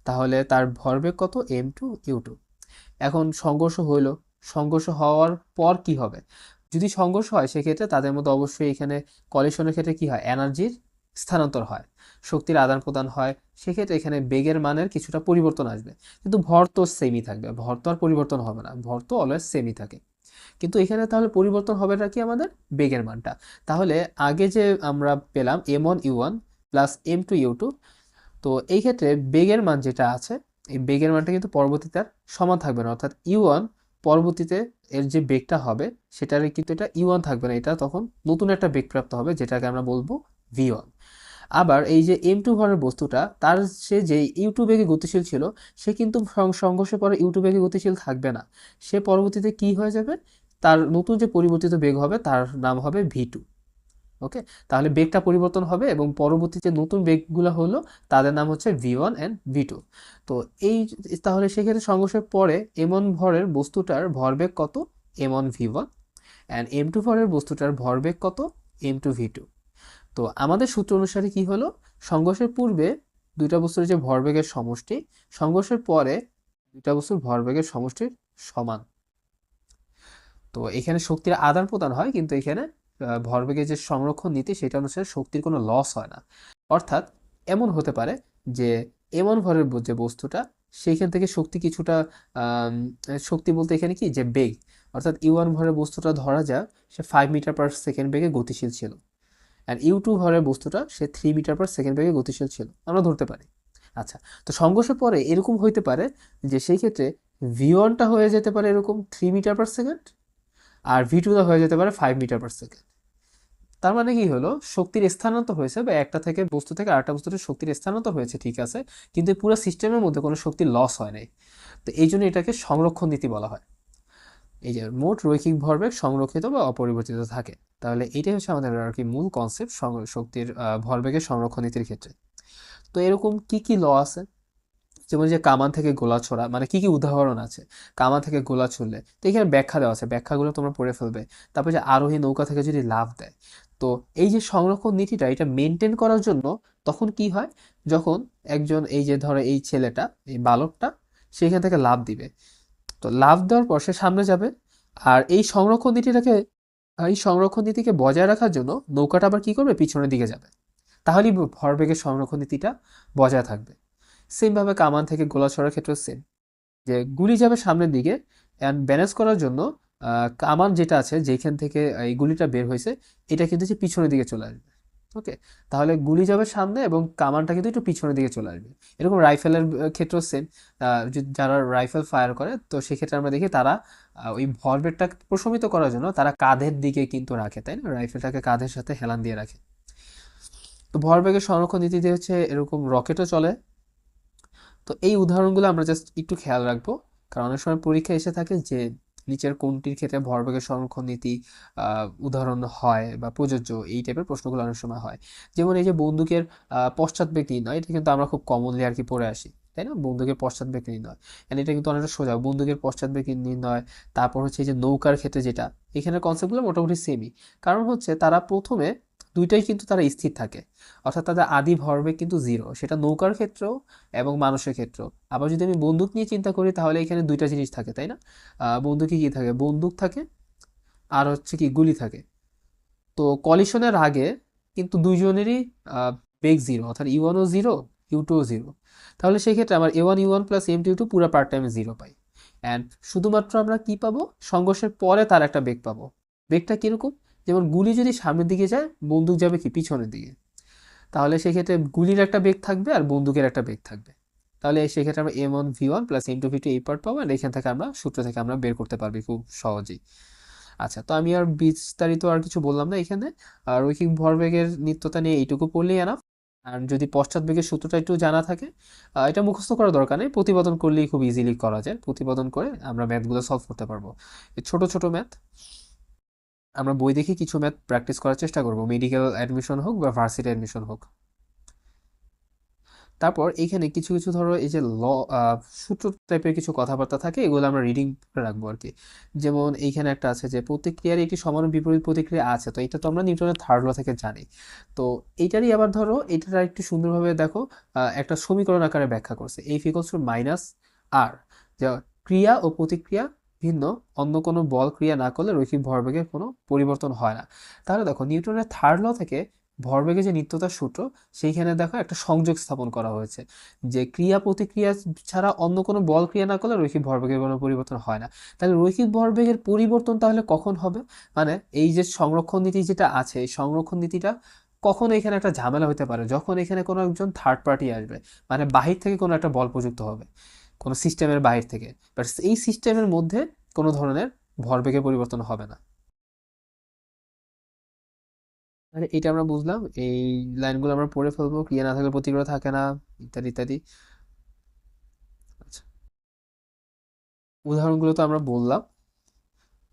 তাহলে তার ভরবেগ কত? m2 u2। এখন সংঘর্ষ হইলো, সংঘর্ষ হওয়ার পর কি হবে? যদি সংঘর্ষ হয় সেক্ষেত্রে তাদের মধ্যে অবশ্যই এখানে কলিশনের ক্ষেত্রে কি হয়? এনার্জির স্থানান্তর হয়, শক্তির আদান প্রদান হয়। সেক্ষেত্রে এখানে বেগের মানের কিছুটা পরিবর্তন আসবে, কিন্তু ভর তো সেমই থাকবে, ভর তো আর পরিবর্তন হবে না, ভর তো অলওয়েজ সেমই থাকে। কিন্তু এখানে তাহলে পরিবর্তন হবে কি আমাদের? বেগের মানটা। তাহলে আগে যে আমরা পেলাম m1 u1 plus m2 u2, তো এই ক্ষেত্রে বেগের মান যেটা আছে, এই বেগের মানটা কিন্তু পরবর্তীতে আর সমান থাকবে না, অর্থাৎ ইউ1 পরবর্তীতে এর যে বেগটা হবে সেটার কিন্তু এটা ইউ1 থাকবে না, এটা তখন নতুন একটা বেগ প্রাপ্ত হবে যেটাকে আমরা বলবো ভি1। আবার এই যে m2 ভরের বস্তুটা, তার সে যে ইউ2 বেগে গতিশীল ছিল, সে কিন্তু সংঘর্ষের পরে ইউ2 বেগে গতিশীল থাকবে না, সে পরবর্তীতে কি হয়ে যাবে? তার নতুন যে পরিবর্তিত বেগ হবে তার নাম হবে ভি2। ওকে, তাহলে বেগটা পরিবর্তন হবে এবং পরবর্তী যে নতুন বেগগুলো হলো তাদের নাম হচ্ছে ভি1 এন্ড ভি2। তো এই, তাহলে সেক্ষেত্রে সংঘর্ষের পরে এম1 ভরের বস্তুটার ভরবেগ কত? m1 v1 এন্ড m2 ভরের বস্তুটার ভরবেগ কত? m2 v2। তো আমাদের সূত্র অনুসারে কি হলো? সংঘর্ষের পূর্বে দুইটা বস্তুর যে ভরবেগের সমষ্টি, সংঘর্ষের পরে দুইটা বস্তুর ভরবেগের সমষ্টির সমান। তো এখানে শক্তির আদান প্রদান হয়, কিন্তু এখানে ভরবেগের যে সংরক্ষণ নীতি সেটা অনুসারে শক্তির কোনো লস হয় না। অর্থাৎ এমন হতে পারে যে এমন ভরের যে বস্তুটা, সেইখান থেকে শক্তি কিছুটা, শক্তি বলতে এখানে কি, যে বেগ, অর্থাৎ ইউ1 ভরের বস্তুটা ধরা যাক সে 5 মিটার পার সেকেন্ড বেগে গতিশীল ছিল, অ্যান্ড ইউ2 ভরের বস্তুটা সে 3 মিটার পার সেকেন্ড বেগে গতিশীল ছিল, আমরা ধরতে পারি। আচ্ছা, তো সংঘর্ষের পরে এরকম হইতে পারে যে সেই ক্ষেত্রে ভি1টা হয়ে যেতে পারে এরকম 3 মিটার পার সেকেন্ড, আর ভি2টা হয়ে যেতে পারে 5 মিটার পার সেকেন্ড। তার মানে কি হলো? শক্তির স্থানান্তর হয়েছে, বা একটা থেকে বস্তু থেকে আরেকটা বস্তুতে শক্তির স্থানান্তর হয়েছে, ঠিক আছে, কিন্তু পুরো সিস্টেমের মধ্যে কোনো শক্তির লস হয় নাই। তো এই জন্য এটাকে সংরক্ষণ নীতি বলা হয়। এই যে মোট রৈখিক ভরবেগ সংরক্ষিত বা অপরিবর্তিত থাকে, তাহলে এটাই হচ্ছে আমাদের আর কি মূল কনসেপ্ট শক্তির ভরবেগের সংরক্ষণ নীতির ক্ষেত্রে। তো এরকম কি কি ল আছে, যেমন যে কামান থেকে গোলা ছোড়া, মানে কি কি উদাহরণ আছে কামান থেকে গোলা ছুড়লে, তো এখানে ব্যাখ্যা দেওয়া আছে, ব্যাখ্যাগুলো তোমরা পড়ে ফেলবে। তারপর যে আরোহী নৌকা থেকে যদি লাফ দেয়, তো এই যে সংরক্ষণ নীতিটা এটা মেনটেন করার জন্য তখন কি হয়, যখন একজন এই যে ধরো এই ছেলেটা, এই বালকটা সেখান থেকে লাফ দিবে, তো লাফ দেওয়ার পর সে সামনে যাবে, আর এই সংরক্ষণ নীতিকে বজায় রাখার জন্য নৌকাটা আবার কি করবে, পিছনের দিকে যাবে, তাহলেই ভরবেগের সংরক্ষণ নীতিটা বজায় থাকবে। সেম ভাবে কামান থেকে গোলা ছোড়ার ক্ষেত্রেও সেম, যে গুলি যাবে সামনের দিকে, অ্যান্ড ব্যালেন্স করার জন্য কামান যেটা আছে যেখান থেকে এই গুলিটা বের হয়েছে, এটা কিন্তু যে পিছনের দিকে চলে আসবে। ওকে, তাহলে গুলি যাবে সামনে এবং কামানটা কিন্তু একটু পিছনের দিকে চলে আসবে। এরকম রাইফেলের ক্ষেত্রেও সেম, যারা রাইফেল ফায়ার করে তো সেক্ষেত্রে আমরা দেখি তারা ওই ভরবেগটা প্রশমিত করার জন্য তারা কাঁধের দিকে কিন্তু রাখে, তাই না, রাইফেলটাকে কাঁধের সাথে হেলান দিয়ে রাখে। তো ভরবেগের সংরক্ষণ নীতিতে হচ্ছে এরকম রকেটও চলে। তো এই উদাহরণগুলো আমরা জাস্ট একটু খেয়াল রাখবো, কারণ অনেক সময় পরীক্ষায় এসে থাকে যে নিচের কোনটির ক্ষেত্রে ভরবেগের সংরক্ষণ নীতি উদাহরণ হয় বা প্রযোজ্য, এই টাইপের প্রশ্নগুলো অনেক সময় হয়। যেমন এই যে বন্দুকের পশ্চাৎবেগ নির্ণয়, এটা কিন্তু আমরা খুব কমনলি আর কি পড়ে আসি, তাই না, বন্দুকের পশ্চাৎবেগ নির্ণয়, এন্ড এটা কিন্তু অনেকটা সোজা, বন্দুকের পশ্চাৎবেগ নির্ণয়। তারপর হচ্ছে এই যে নৌকার ক্ষেত্রে যেটা, এখানে কনসেপ্টগুলো মোটামুটি সেমই, কারণ হচ্ছে তারা প্রথমে দুইটাই কিন্তু তারা স্থির থাকে, অর্থাৎ তাদের আদি ভরবেগ কিন্তু জিরো, সেটা নৌকার ক্ষেত্রেও এবং মানুষের ক্ষেত্রেও। আবার যদি আমি বন্দুক নিয়ে চিন্তা করি তাহলে এখানে দুইটা জিনিস থাকে, তাই না, বন্দুকে কি থাকে, বন্দুক থাকে আর হচ্ছে কি গুলি থাকে। তো কলিশনের আগে কিন্তু দুইজনেরই বেগ জিরো, অর্থাৎ ইউ1ও জিরো, ইউ2ও জিরো। তাহলে সেই ক্ষেত্রে আমার এ1 ইউ1 প্লাস এম2 পুরো পার্ট টাইমে জিরো পাই। অ্যান্ড শুধুমাত্র আমরা কি পাবো, সংঘর্ষের পরে তার একটা বেগ পাবো। বেগটা কিরকম, যেমন গুলি যদি সামনের দিকে যায়, বন্দুক যাবে কি পিছনের দিকে, তাহলে সেক্ষেত্রে গুলির একটা বেগ থাকবে আর বন্দুকের একটা বেগ থাকবে। তাহলে সেক্ষেত্রে আমরা M1v1 প্লাস M2v2 এই পার্ট পাবো, আর এখান থেকে আমরা সূত্র থেকে আমরা বের করতে পারবি খুব সহজেই। আচ্ছা, তো আমি আর বিস্তারিত আর কিছু বললাম না এখানে। আর রৈখিক ভরবেগের নিত্যতা নিয়ে এইটুকু পড়লেই এনাফ। আর যদি পশ্চাৎবেগের সূত্রটা একটু জানা থাকে, এটা মুখস্থ করার দরকার নেই, প্রতিপাদন করলেই খুব ইজিলি করা যায়, প্রতিপাদন করে আমরা ম্যাথগুলো সলভ করতে পারবো। এই ছোট ছোট ম্যাথ আমরা বই দেখে কিছু ম্যাথ প্র্যাকটিস করার চেষ্টা করবো, মেডিকেল অ্যাডমিশন হোক বা ভার্সিটি অ্যাডমিশন হোক। তারপর এইখানে কিছু কিছু ধরো এই যে সূত্র টাইপের কিছু কথাবার্তা থাকে, এগুলো আমরা রিডিং করে রাখবো আর কি। যেমন এইখানে একটা আছে যে প্রতিক্রিয়ার একটি সমান ও বিপরীত প্রতিক্রিয়া আছে, তো এটা তো আমরা নিউটনের থার্ড ল থেকে জানি। তো এইটারই আবার ধরো এটার একটু সুন্দরভাবে দেখো, একটা সমীকরণ আকারে ব্যাখ্যা করছে, এফ ইকুয়ালস টু মাইনাস আর, যা ক্রিয়া ও প্রতিক্রিয়া ভিন্ন, অন্য কোনো বল ক্রিয়া না করলে রৈখিক ভরবেগের কোনো পরিবর্তন হয় না। তাহলে দেখো নিউটনের থার্ড ল থেকে ভরবেগের যে নিত্যতার সূত্র, সেইখানে দেখো একটা সংযোগ স্থাপন করা হয়েছে, যে ক্রিয়া প্রতিক্রিয়া ছাড়া অন্য কোনো বল ক্রিয়া না করলে রৈখিক ভরবেগের কোনো পরিবর্তন হয় না। তাহলে রৈখিক ভরবেগের পরিবর্তন তাহলে কখন হবে, মানে এই যে সংরক্ষণ নীতি যেটা আছে, এই সংরক্ষণ নীতিটা কখন এখানে একটা ঝামেলা হতে পারে, যখন এখানে কোনো একজন থার্ড পার্টি আসবে, মানে বাহির থেকে কোনো একটা বল প্রযুক্ত হবে, কোনো সিস্টেমের বাহির থেকে, বাট এই সিস্টেমের মধ্যে কোনো ধরনের ভরবেগের পরিবর্তন হবে না। মানে এটা আমরা বুঝলাম, এই লাইনগুলো আমরা পড়ে ফেলবো, ক্রিয়া না থাকলে প্রতিক্রিয়া থাকে না, ইত্যাদি ইত্যাদি। আচ্ছা, উদাহরণগুলো তো আমরা বললাম,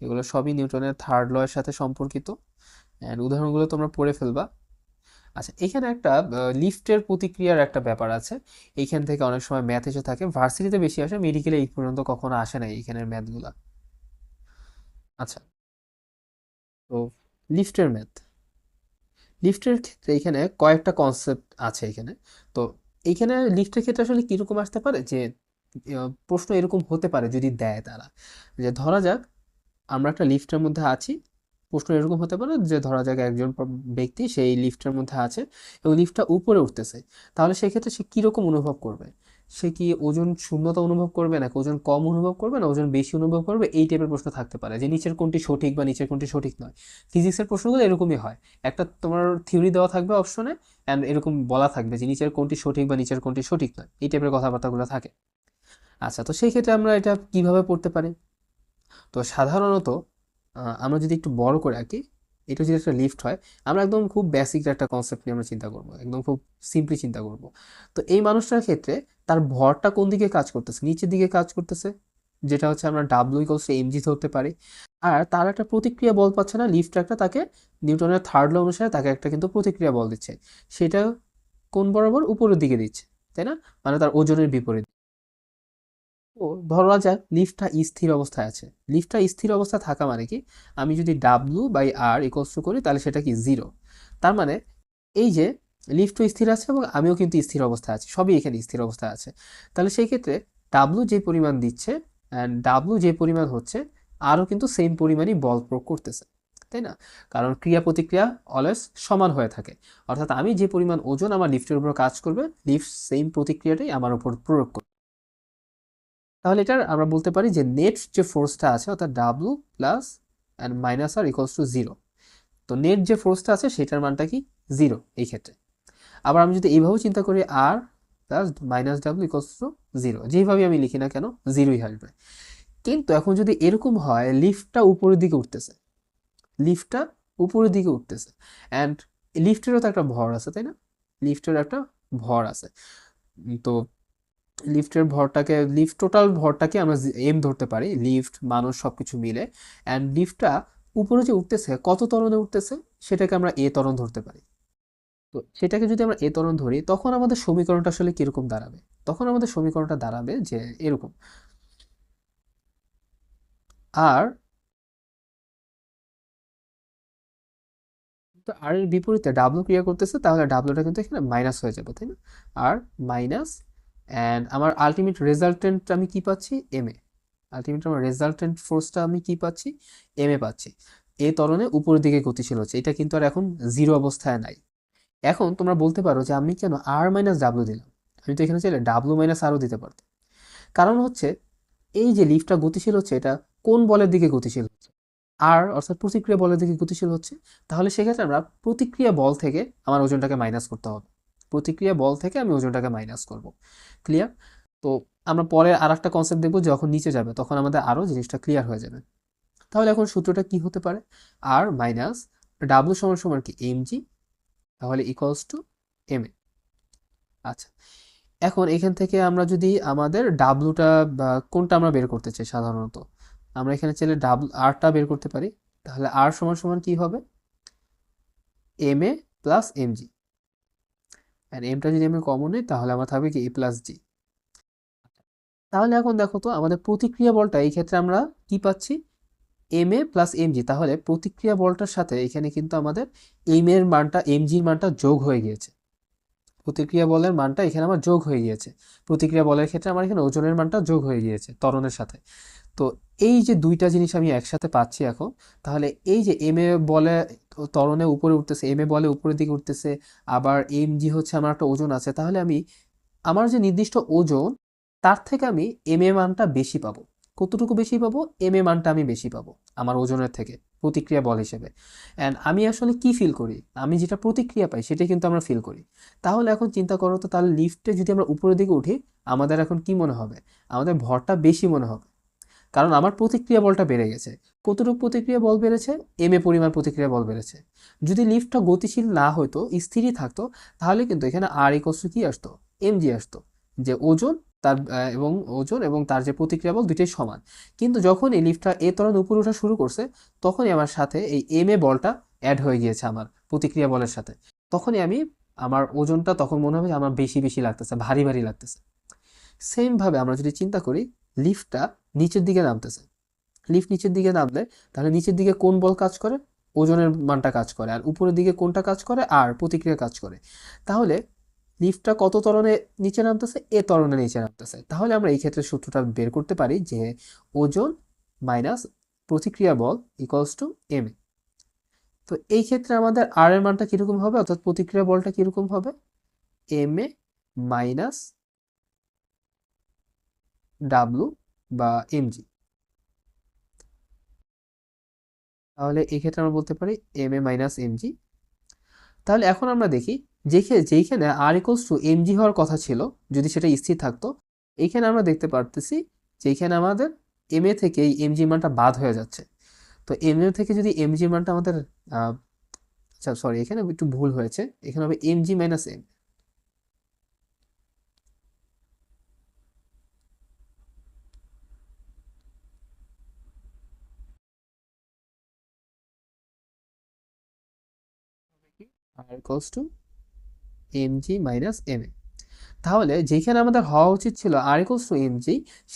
এগুলো সবই নিউটনের থার্ড ল এর সাথে সম্পর্কিত, এন্ড উদাহরণগুলো তোমরা পড়ে ফেলবা। আচ্ছা, এখানে একটা লিফটের প্রতিক্রিয়ার একটা ব্যাপার আছে, এইখান থেকে অনেক সময় ম্যাথ এসে থাকে, ভার্সিটিতে বেশি আসে, মেডিকেলে এই পর্যন্ত কখনো আসে না এইখানের ম্যাথগুলা। আচ্ছা, তো লিফটের ম্যাথ, লিফটের ক্ষেত্রে এখানে কয়েকটা কনসেপ্ট আছে এখানে। তো এইখানে লিফটের ক্ষেত্রে আসলে কিরকম আসতে পারে, যে প্রশ্ন এরকম হতে পারে যদি দেয় তারা, যে ধরা যাক আমরা একটা লিফটের মধ্যে আছি, প্রশ্ন এরকম হতে পারে যে ধরা যাক একজন ব্যক্তি সেই লিফটের মধ্যে আছে এবং লিফটটা উপরে উঠতেছে, তাহলে সেক্ষেত্রে সে কিরকম অনুভব করবে, সে কি ওজন শূন্যতা অনুভব করবে, নাকি ওজন কম অনুভব করবে, না ওজন বেশি অনুভব করবে, এই টাইপের প্রশ্ন থাকতে পারে, যে নিচের কোনটি সঠিক বা নিচের কোনটি সঠিক নয়। ফিজিক্সের প্রশ্নগুলো এরকমই হয়, একটা তোমার থিওরি দেওয়া থাকবে অপশনে, অ্যান্ড এরকম বলা থাকবে যে নিচের কোনটি সঠিক বা নিচের কোনটি সঠিক নয়, এই টাইপের কথাবার্তাগুলো থাকে। আচ্ছা, তো সেই ক্ষেত্রে আমরা এটা কিভাবে পড়তে পারি, তো সাধারণত আমরা যদি একটু বড় করে আঁকি, এটা যদি একটা লিফট হয়, আমরা একদম খুব বেসিক একটা কনসেপ্ট নিয়ে আমরা চিন্তা করব, একদম খুব সিম্পলি চিন্তা করব। তো এই মানুষটার ক্ষেত্রে তার ভরটা কোন দিকে কাজ করতেছে, নিচের দিকে কাজ করতেছে, যেটা হচ্ছে আমরা ডাব্লিউ ইকুয়ালস টু এমজি ধরতে পারি। আর তার একটা প্রতিক্রিয়া বল পাচ্ছে না, লিফট একটা তাকে নিউটনের থার্ড ল অনুসারে তাকে একটা কিন্তু প্রতিক্রিয়া বল দিচ্ছে, সেটা কোন বরাবর? উপরের দিকে দিচ্ছে, তাই না? মানে তার ওজনের বিপরীত। তো ধরা যাক লিফটটা স্থির অবস্থায় আছে। লিফটটা স্থির অবস্থায় থাকা মানে কি, আমি যদি W/R ইকুয়ালস টু করি তাহলে সেটা কি 0। তার মানে এই যে লিফটও স্থির আছে এবং আমিও কিন্তু স্থির অবস্থায় আছি, সবই এখানে স্থির অবস্থায় আছে। তাহলে সেই ক্ষেত্রে ডাব্লু যে পরিমাণ দিচ্ছে অ্যান্ড ডাব্লু যে পরিমাণ হচ্ছে, আরও কিন্তু সেম পরিমাণই বল প্রয়োগ করতেছে, তাই না? কারণ ক্রিয়া প্রতিক্রিয়া অলওয়েজ সমান হয়ে থাকে। অর্থাৎ আমি যে পরিমাণ ওজন আমার লিফটের উপর কাজ করবে, লিফট সেম প্রতিক্রিয়াটাই আমার উপর প্রয়োগ করবে। তাহলে এটার আমরা বলতে পারি যে নেট যে ফোর্সটা আছে, অর্থাৎ W plus and minus R equals to 0। তো নেট যে ফোর্সটা আছে সেটার মানটা কি? 0 এই ক্ষেত্রে। আবার আমি যদি এইভাবেও চিন্তা করি, R plus minus W equals to 0, যেইভাবে আমি লিখি না কেন 0ই আসবে। কিন্তু এখন যদি এরকম হয় লিফটটা উপরের দিকে উঠতেছে, লিফটটা উপরের দিকে উঠতেছে অ্যান্ড লিফটেরও তো একটা ভর আছে, তাই না? লিফটের একটা ভর আছে। তো লিফটের ভরটাকে, লিফট টোটাল ভরটাকে আমরা এম ধরতে পারি, লিফট মানুষ সবকিছু মিলে। অ্যান্ড লিফটটা উপরে যে উঠতেছে, কত ত্বরণে উঠতেছে সেটাকে আমরা এ ত্বরণ ধরতে পারি। তো সেটাকে যদি আমরা এ ত্বরণ ধরি, তখন আমাদের সমীকরণটা আসলে কিরকম দাঁড়াবে? তখন আমাদের সমীকরণটা দাঁড়াবে যে এরকম, আর তো আর এর বিপরীতে ডাব্লু ক্রিয়া করতেছে, তাহলে ডাব্লুটা কিন্তু এখানে মাইনাস হয়ে যাবে, তাই না? আর মাইনাস, অ্যান্ড আমার আলটিমেট রেজাল্টেন্ট আমি কি পাচ্ছি? M A. আলটিমেট আমার রেজাল্টেন্ট ফোর্সটা আমি কি পাচ্ছি? এম এ পাচ্ছি। এ ত্বরণে উপরের দিকে গতিশীল হচ্ছে, এটা কিন্তু আর এখন 0 অবস্থায় নাই। এখন তোমরা বলতে পারো যে আমি কেন আর মাইনাস ডাব্লু দিলাম? আমি তো এখানে চাইলে ডাব্লু মাইনাস আরও দিতে পারতাম। কারণ হচ্ছে এই যে লিফটটা গতিশীল হচ্ছে, এটা কোন বলের দিকে গতিশীল হচ্ছে? আর অর্থাৎ প্রতিক্রিয়া বলের দিকে গতিশীল হচ্ছে। তাহলে সেক্ষেত্রে আমরা প্রতিক্রিয়া বল থেকে আমার ওজনটাকে মাইনাস করতে হবে। প্রতিক্রিয়া বল থেকে আমি ওজনটাকে মাইনাস করব। ক্লিয়ার? তো আমরা পরে আর একটা কনসেপ্ট দেখবো, যখন নিচে যাবে তখন আমাদের আরও জিনিসটা ক্লিয়ার হয়ে যাবে। তাহলে এখন সূত্রটা কি হতে পারে? আর মাইনাস ডাব্লু সমান সমান কি? এম জি, তাহলে ইকুয়ালস টু এম এ। আচ্ছা, এখন এখান থেকে আমরা যদি আমাদের ডাব্লুটা বা কোনটা আমরা বের করতে চাই, সাধারণত আমরা এখানে চাইলে ডাব্লু আরটা বের করতে পারি। তাহলে আর সমান সমান কি হবে? M A plus M G, and এমটা যদি আমি কমন নিই তাহলে আমার থাকবে কি? A plus G. তাহলে এখন দেখো তো আমাদের প্রতিক্রিয়া বলটা এই ক্ষেত্রে আমরা কি পাচ্ছি? এম এ প্লাস এম জি। তাহলে প্রতিক্রিয়া বলটার সাথে এখানে কিন্তু আমাদের এম এর মানটা, এম জির মানটা যোগ হয়ে গিয়েছে। প্রতিক্রিয়া বলের মানটা এখানে আমার যোগ হয়ে গিয়েছে। প্রতিক্রিয়া বলের ক্ষেত্রে আমার এখানে ওজনের মানটা যোগ হয়ে গিয়েছে ত্বরণের সাথে। তো এই যে দুইটা জিনিস আমি একসাথে পাচ্ছি এখন, তাহলে এই যে এম এ বলে ত্বরণে উপরে উঠতেছে, এম এ বলে উপরের দিকে উঠতেছে, আবার এম জি হচ্ছে আমার একটা ওজন আছে, তাহলে আমি আমার যে নির্দিষ্ট ওজন তার থেকে আমি এম এ মানটা বেশি পাবো। কতটুকু বেশি পাবো? এম এ মানটা আমি বেশি পাবো আমার ওজনের থেকে, প্রতিক্রিয়া বল হিসেবে। অ্যান্ড আমি আসলে কি ফিল করি? আমি যেটা প্রতিক্রিয়া পাই সেটাই কিন্তু আমরা ফিল করি। তাহলে এখন চিন্তা করো তো, তাহলে লিফটে যদি আমরা উপরের দিকে উঠি, আমাদের এখন কি মনে হবে? আমাদের ভরটা বেশি মনে হবে, কারণ আমার প্রতিক্রিয়া বলটা বেড়ে গেছে। কতটুকু প্রতিক্রিয়া বল বেড়েছে? এম এ পরিমাণ প্রতিক্রিয়া বল বেড়েছে। যদি লিফটটা গতিশীল না হতো, স্থিরই থাকতো, তাহলে কিন্তু এখানে আর ইকোয়াস টু কি আসতো? এম জি আসতো, যে ওজন তার এবং ওজন এবং তার যে প্রতিক্রিয়া বল দুইটাই সমান। কিন্তু যখন এই লিফটটা এ ত্বরণ উপরে ওঠা শুরু করছে, তখনই আমার সাথে এই এম এ বলটা অ্যাড হয়ে গিয়েছে আমার প্রতিক্রিয়া বলের সাথে। তখনই আমি, আমার ওজনটা তখন মনে হবে যে আমার বেশি বেশি লাগতেছে, ভারী ভারী লাগতেছে। সেম ভাবে আমরা যদি চিন্তা করি, লিফটটা নিচের দিকে নামতেছে, লিফট নিচের দিকে নামলে তাহলে নিচের দিকে কোন বল কাজ করে? ওজনের মানটা কাজ করে। আর উপরের দিকে কোনটা কাজ করে? আর প্রতিক্রিয়া কাজ করে। তাহলে লিফটটা কত ত্বরণে নিচে নামতেছে? এ ত্বরণে নিচে নামতেছে। তাহলে আমরা এই ক্ষেত্রে সূত্রটা বের করতে পারি যে ওজন মাইনাস প্রতিক্রিয়া বল ইকুয়ালস টু এম। তো এই ক্ষেত্রে আমাদের আর এর মানটা কিরকম হবে, অর্থাৎ প্রতিক্রিয়া বলটা কিরকম হবে? এম এ মাইনাস ডাব্লু বা এম জি। তাহলে এই ক্ষেত্রে আমরা বলতে পারি M A minus M G. তাহলে এখন আমরা দেখি, যেইখানে আর ইকোয়ালস টু এম জি হওয়ার কথা ছিল, যদি সেটা স্থির থাকতো, এইখানে আমরা দেখতে পারতেছি যে এইখানে আমাদের এম এ থেকে এই এম জি মানটা বাদ হয়ে যাচ্ছে। তো এম এ থেকে যদি এম জি মানটা আমাদের আচ্ছা সরি, এখানে একটু ভুল হয়েছে, এখানে হবে M G minus M. R equals to mg minus ma। তাহলে যেখানে আমাদের হওয়া উচিত ছিল r ইকুয়ালস টু mg,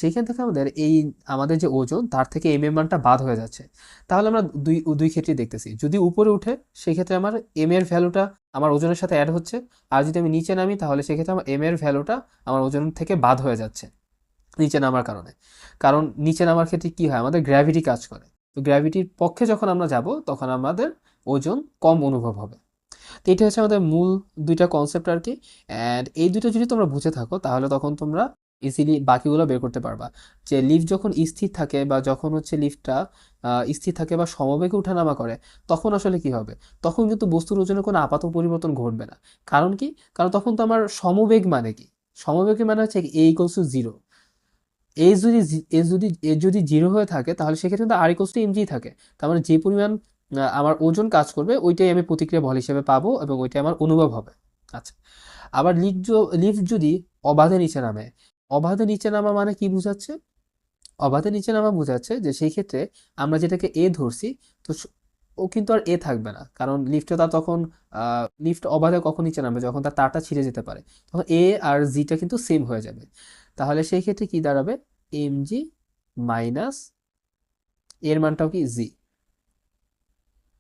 সেখান থেকে আমাদের এই আমাদের যে ওজন তার থেকে m এর মানটা বাদ হয়ে যাচ্ছে। তাহলে আমরা দুই দুই ক্ষেত্রেই দেখতেছি, যদি উপরে উঠে সেক্ষেত্রে আমার m এর ভ্যালুটা আমার ওজনের সাথে অ্যাড হচ্ছে, আর যদি আমি নিচে নামি তাহলে সেক্ষেত্রে আমার m এর ভ্যালুটা আমার ওজন থেকে বাদ হয়ে যাচ্ছে নিচে নামার কারণে। কারণ নিচে নামার ক্ষেত্রে কি হয়, আমাদের গ্র্যাভিটি কাজ করে। তো গ্র্যাভিটির পক্ষে যখন আমরা যাব তখন আমাদের ওজন কম অনুভব হবে। তো এটা হচ্ছে আমাদের মূল দুইটা কনসেপ্ট আর কি। অ্যান্ড এই দুইটা যদি তোমরা বুঝে থাকো তাহলে তখন তোমরা ইজিলি বাকিগুলো বের করতে পারবা। যে লিফট যখন স্থির থাকে বা যখন হচ্ছে লিফটটা স্থির থাকে বা সমবেগে ওঠানামা করে, তখন আসলে কি হবে, তখন কিন্তু বস্তুর ওজনে কোনো আপাত পরিবর্তন ঘটবে না। কারণ কি, কারণ তখন তো আমার সমবেগ মানে কি, সমবেগে মানে হচ্ছে এ ইকুয়ালস টু জিরো। এ যদি জিরো হয়ে থাকে তাহলে সেক্ষেত্রে কিন্তু আর ইকুয়ালস টু এমজি থাকে। তার মানে যে পরিমাণ আমার ওজন কাজ করবে ওইটাই আমি প্রতিক্রিয়া বল হিসেবে পাবো এবং ওইটাই আমার অনুভব হবে। আচ্ছা, আবার লিফট যদি অবাধে নিচে নামে, অবাধে নিচে নামা মানে কি বোঝাচ্ছে, অবাধে নিচে নামা বোঝাচ্ছে যে সেই ক্ষেত্রে আমরা যেটাকে এ ধরছি, তো ও কিন্তু আর এ থাকবে না, কারণ লিফটে তার তখন লিফট অবাধে কখন নিচে নামবে, যখন তার তারটা ছিঁড়ে যেতে পারে, তখন এ আর জিটা কিন্তু সেম হয়ে যাবে। তাহলে সেই ক্ষেত্রে কি দাঁড়াবে, এম জি মাইনাস এর মানটাও কি জি।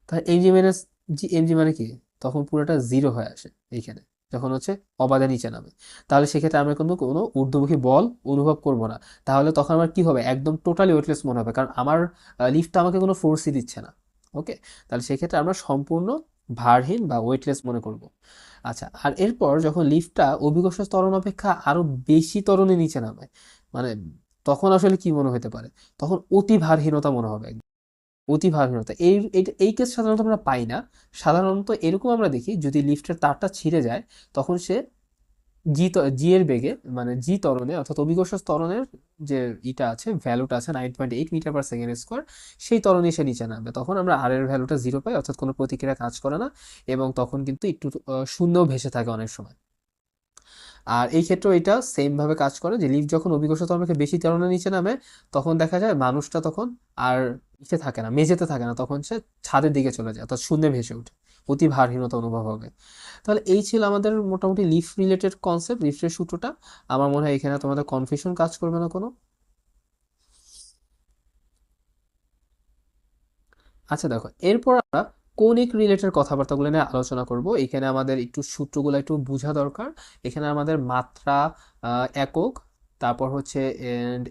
তাহলে এম জি মাইনাস জি, এম জি মানে কি, তখন পুরোটা জিরো হয়ে আসে এইখানে যখন হচ্ছে অবাধে নিচে নামে। তাহলে সেক্ষেত্রে আমরা কিন্তু কোনো ঊর্ধ্বমুখী বল অনুভব করব না। তাহলে তখন আমার কি হবে, একদম টোটালি ওয়েটলেস মনে হবে, কারণ আমার লিফটটা আমাকে কোনো ফোর্সই দিচ্ছে না। ওকে, তাহলে সেক্ষেত্রে আমরা সম্পূর্ণ ভারহীন বা ওয়েটলেস মনে করব। আচ্ছা, আর এরপর যখন লিফটটা অভিকর্ষ ত্বরণ অপেক্ষা আরো বেশি ত্বরণে নিচে নামে, মানে তখন আসলে কি মনে হতে পারে, তখন অতি ভারহীনতা মনে হবে, অতি ভারহীনতা। এই কেস সাধারণত আমরা পাই না। সাধারণত এরকম আমরা দেখি, যদি লিফটের তারটা ছিঁড়ে যায় তখন সে জি এর বেগে, মানে জি ত্বরণে অর্থাৎ অভিকর্ষ ত্বরণের যে ইটা আছে, ভ্যালুটা আছে 9.8 মিটার পার সেকেন্ড স্কোয়ার, সেই ত্বরণে সে নিচে নামবে, তখন আমরা আর এর ভ্যালুটা জিরো পাই, অর্থাৎ কোনো প্রতিক্রিয়া কাজ করে না, এবং তখন কিন্তু একটু শূন্যও ভেসে থাকে অনেক সময়। আর এই ক্ষেত্রেও এটা সেম ভাবে কাজ করে, যে লিফট যখন অভিকর্ষ তরণকে বেশি ত্বরণের নিচে নামে তখন দেখা যায় মানুষটা তখন আর ইসে থাকে না, মেঝেতে থাকে না, তখন সে ছাদের দিকে চলে যায়, অর্থাৎ শূন্যে ভেসে ওঠে, অতি ভারহীনতা অনুভব হবে। তাহলে এই ছিল আমাদের মোটামুটি লিফট রিলেটেড কনসেপ্ট, লিফটের সূত্রটা। আমার মনে হয় এখানে তোমাদের কনফিউশন কাজ করবে না কোনো। আচ্ছা দেখো, এরপর আমরা কৌণিক রিলেটেড কথাবার্তাগুলো নিয়ে আলোচনা করব। এখানে আমাদের একটু সূত্রগুলো একটু বোঝা দরকার। এখানে আমাদের মাত্রা, একক, তারপর হচ্ছে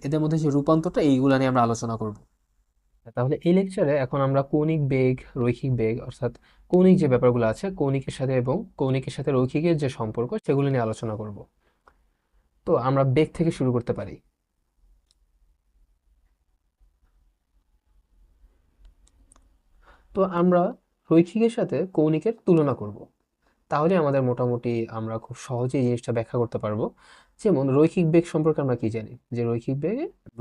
এদের মধ্যে যে রূপান্তরটা, এইগুলো নিয়ে আমরা আলোচনা করব। তাহলে এই লেকচারে এখন আমরা কৌণিক বেগ, রৈখিক বেগ, অর্থাৎ কৌণিক যে ব্যাপারগুলো আছে কৌণিকের সাথে এবং কৌণিকের সাথে রৈখিকের যে সম্পর্ক সেগুলো নিয়ে আলোচনা করব। তো আমরা বেগ থেকে শুরু করতে পারি। তো আমরা রৈখিকের সাথে কৌণিকের তুলনা করব। তাহলে আমাদের মোটামুটি আমরা খুব সহজেই এই জিনিসটা ব্যাখ্যা করতে পারবো। যেমন রৈখিক বেগ সম্পর্কে আমরা কি জানি, যে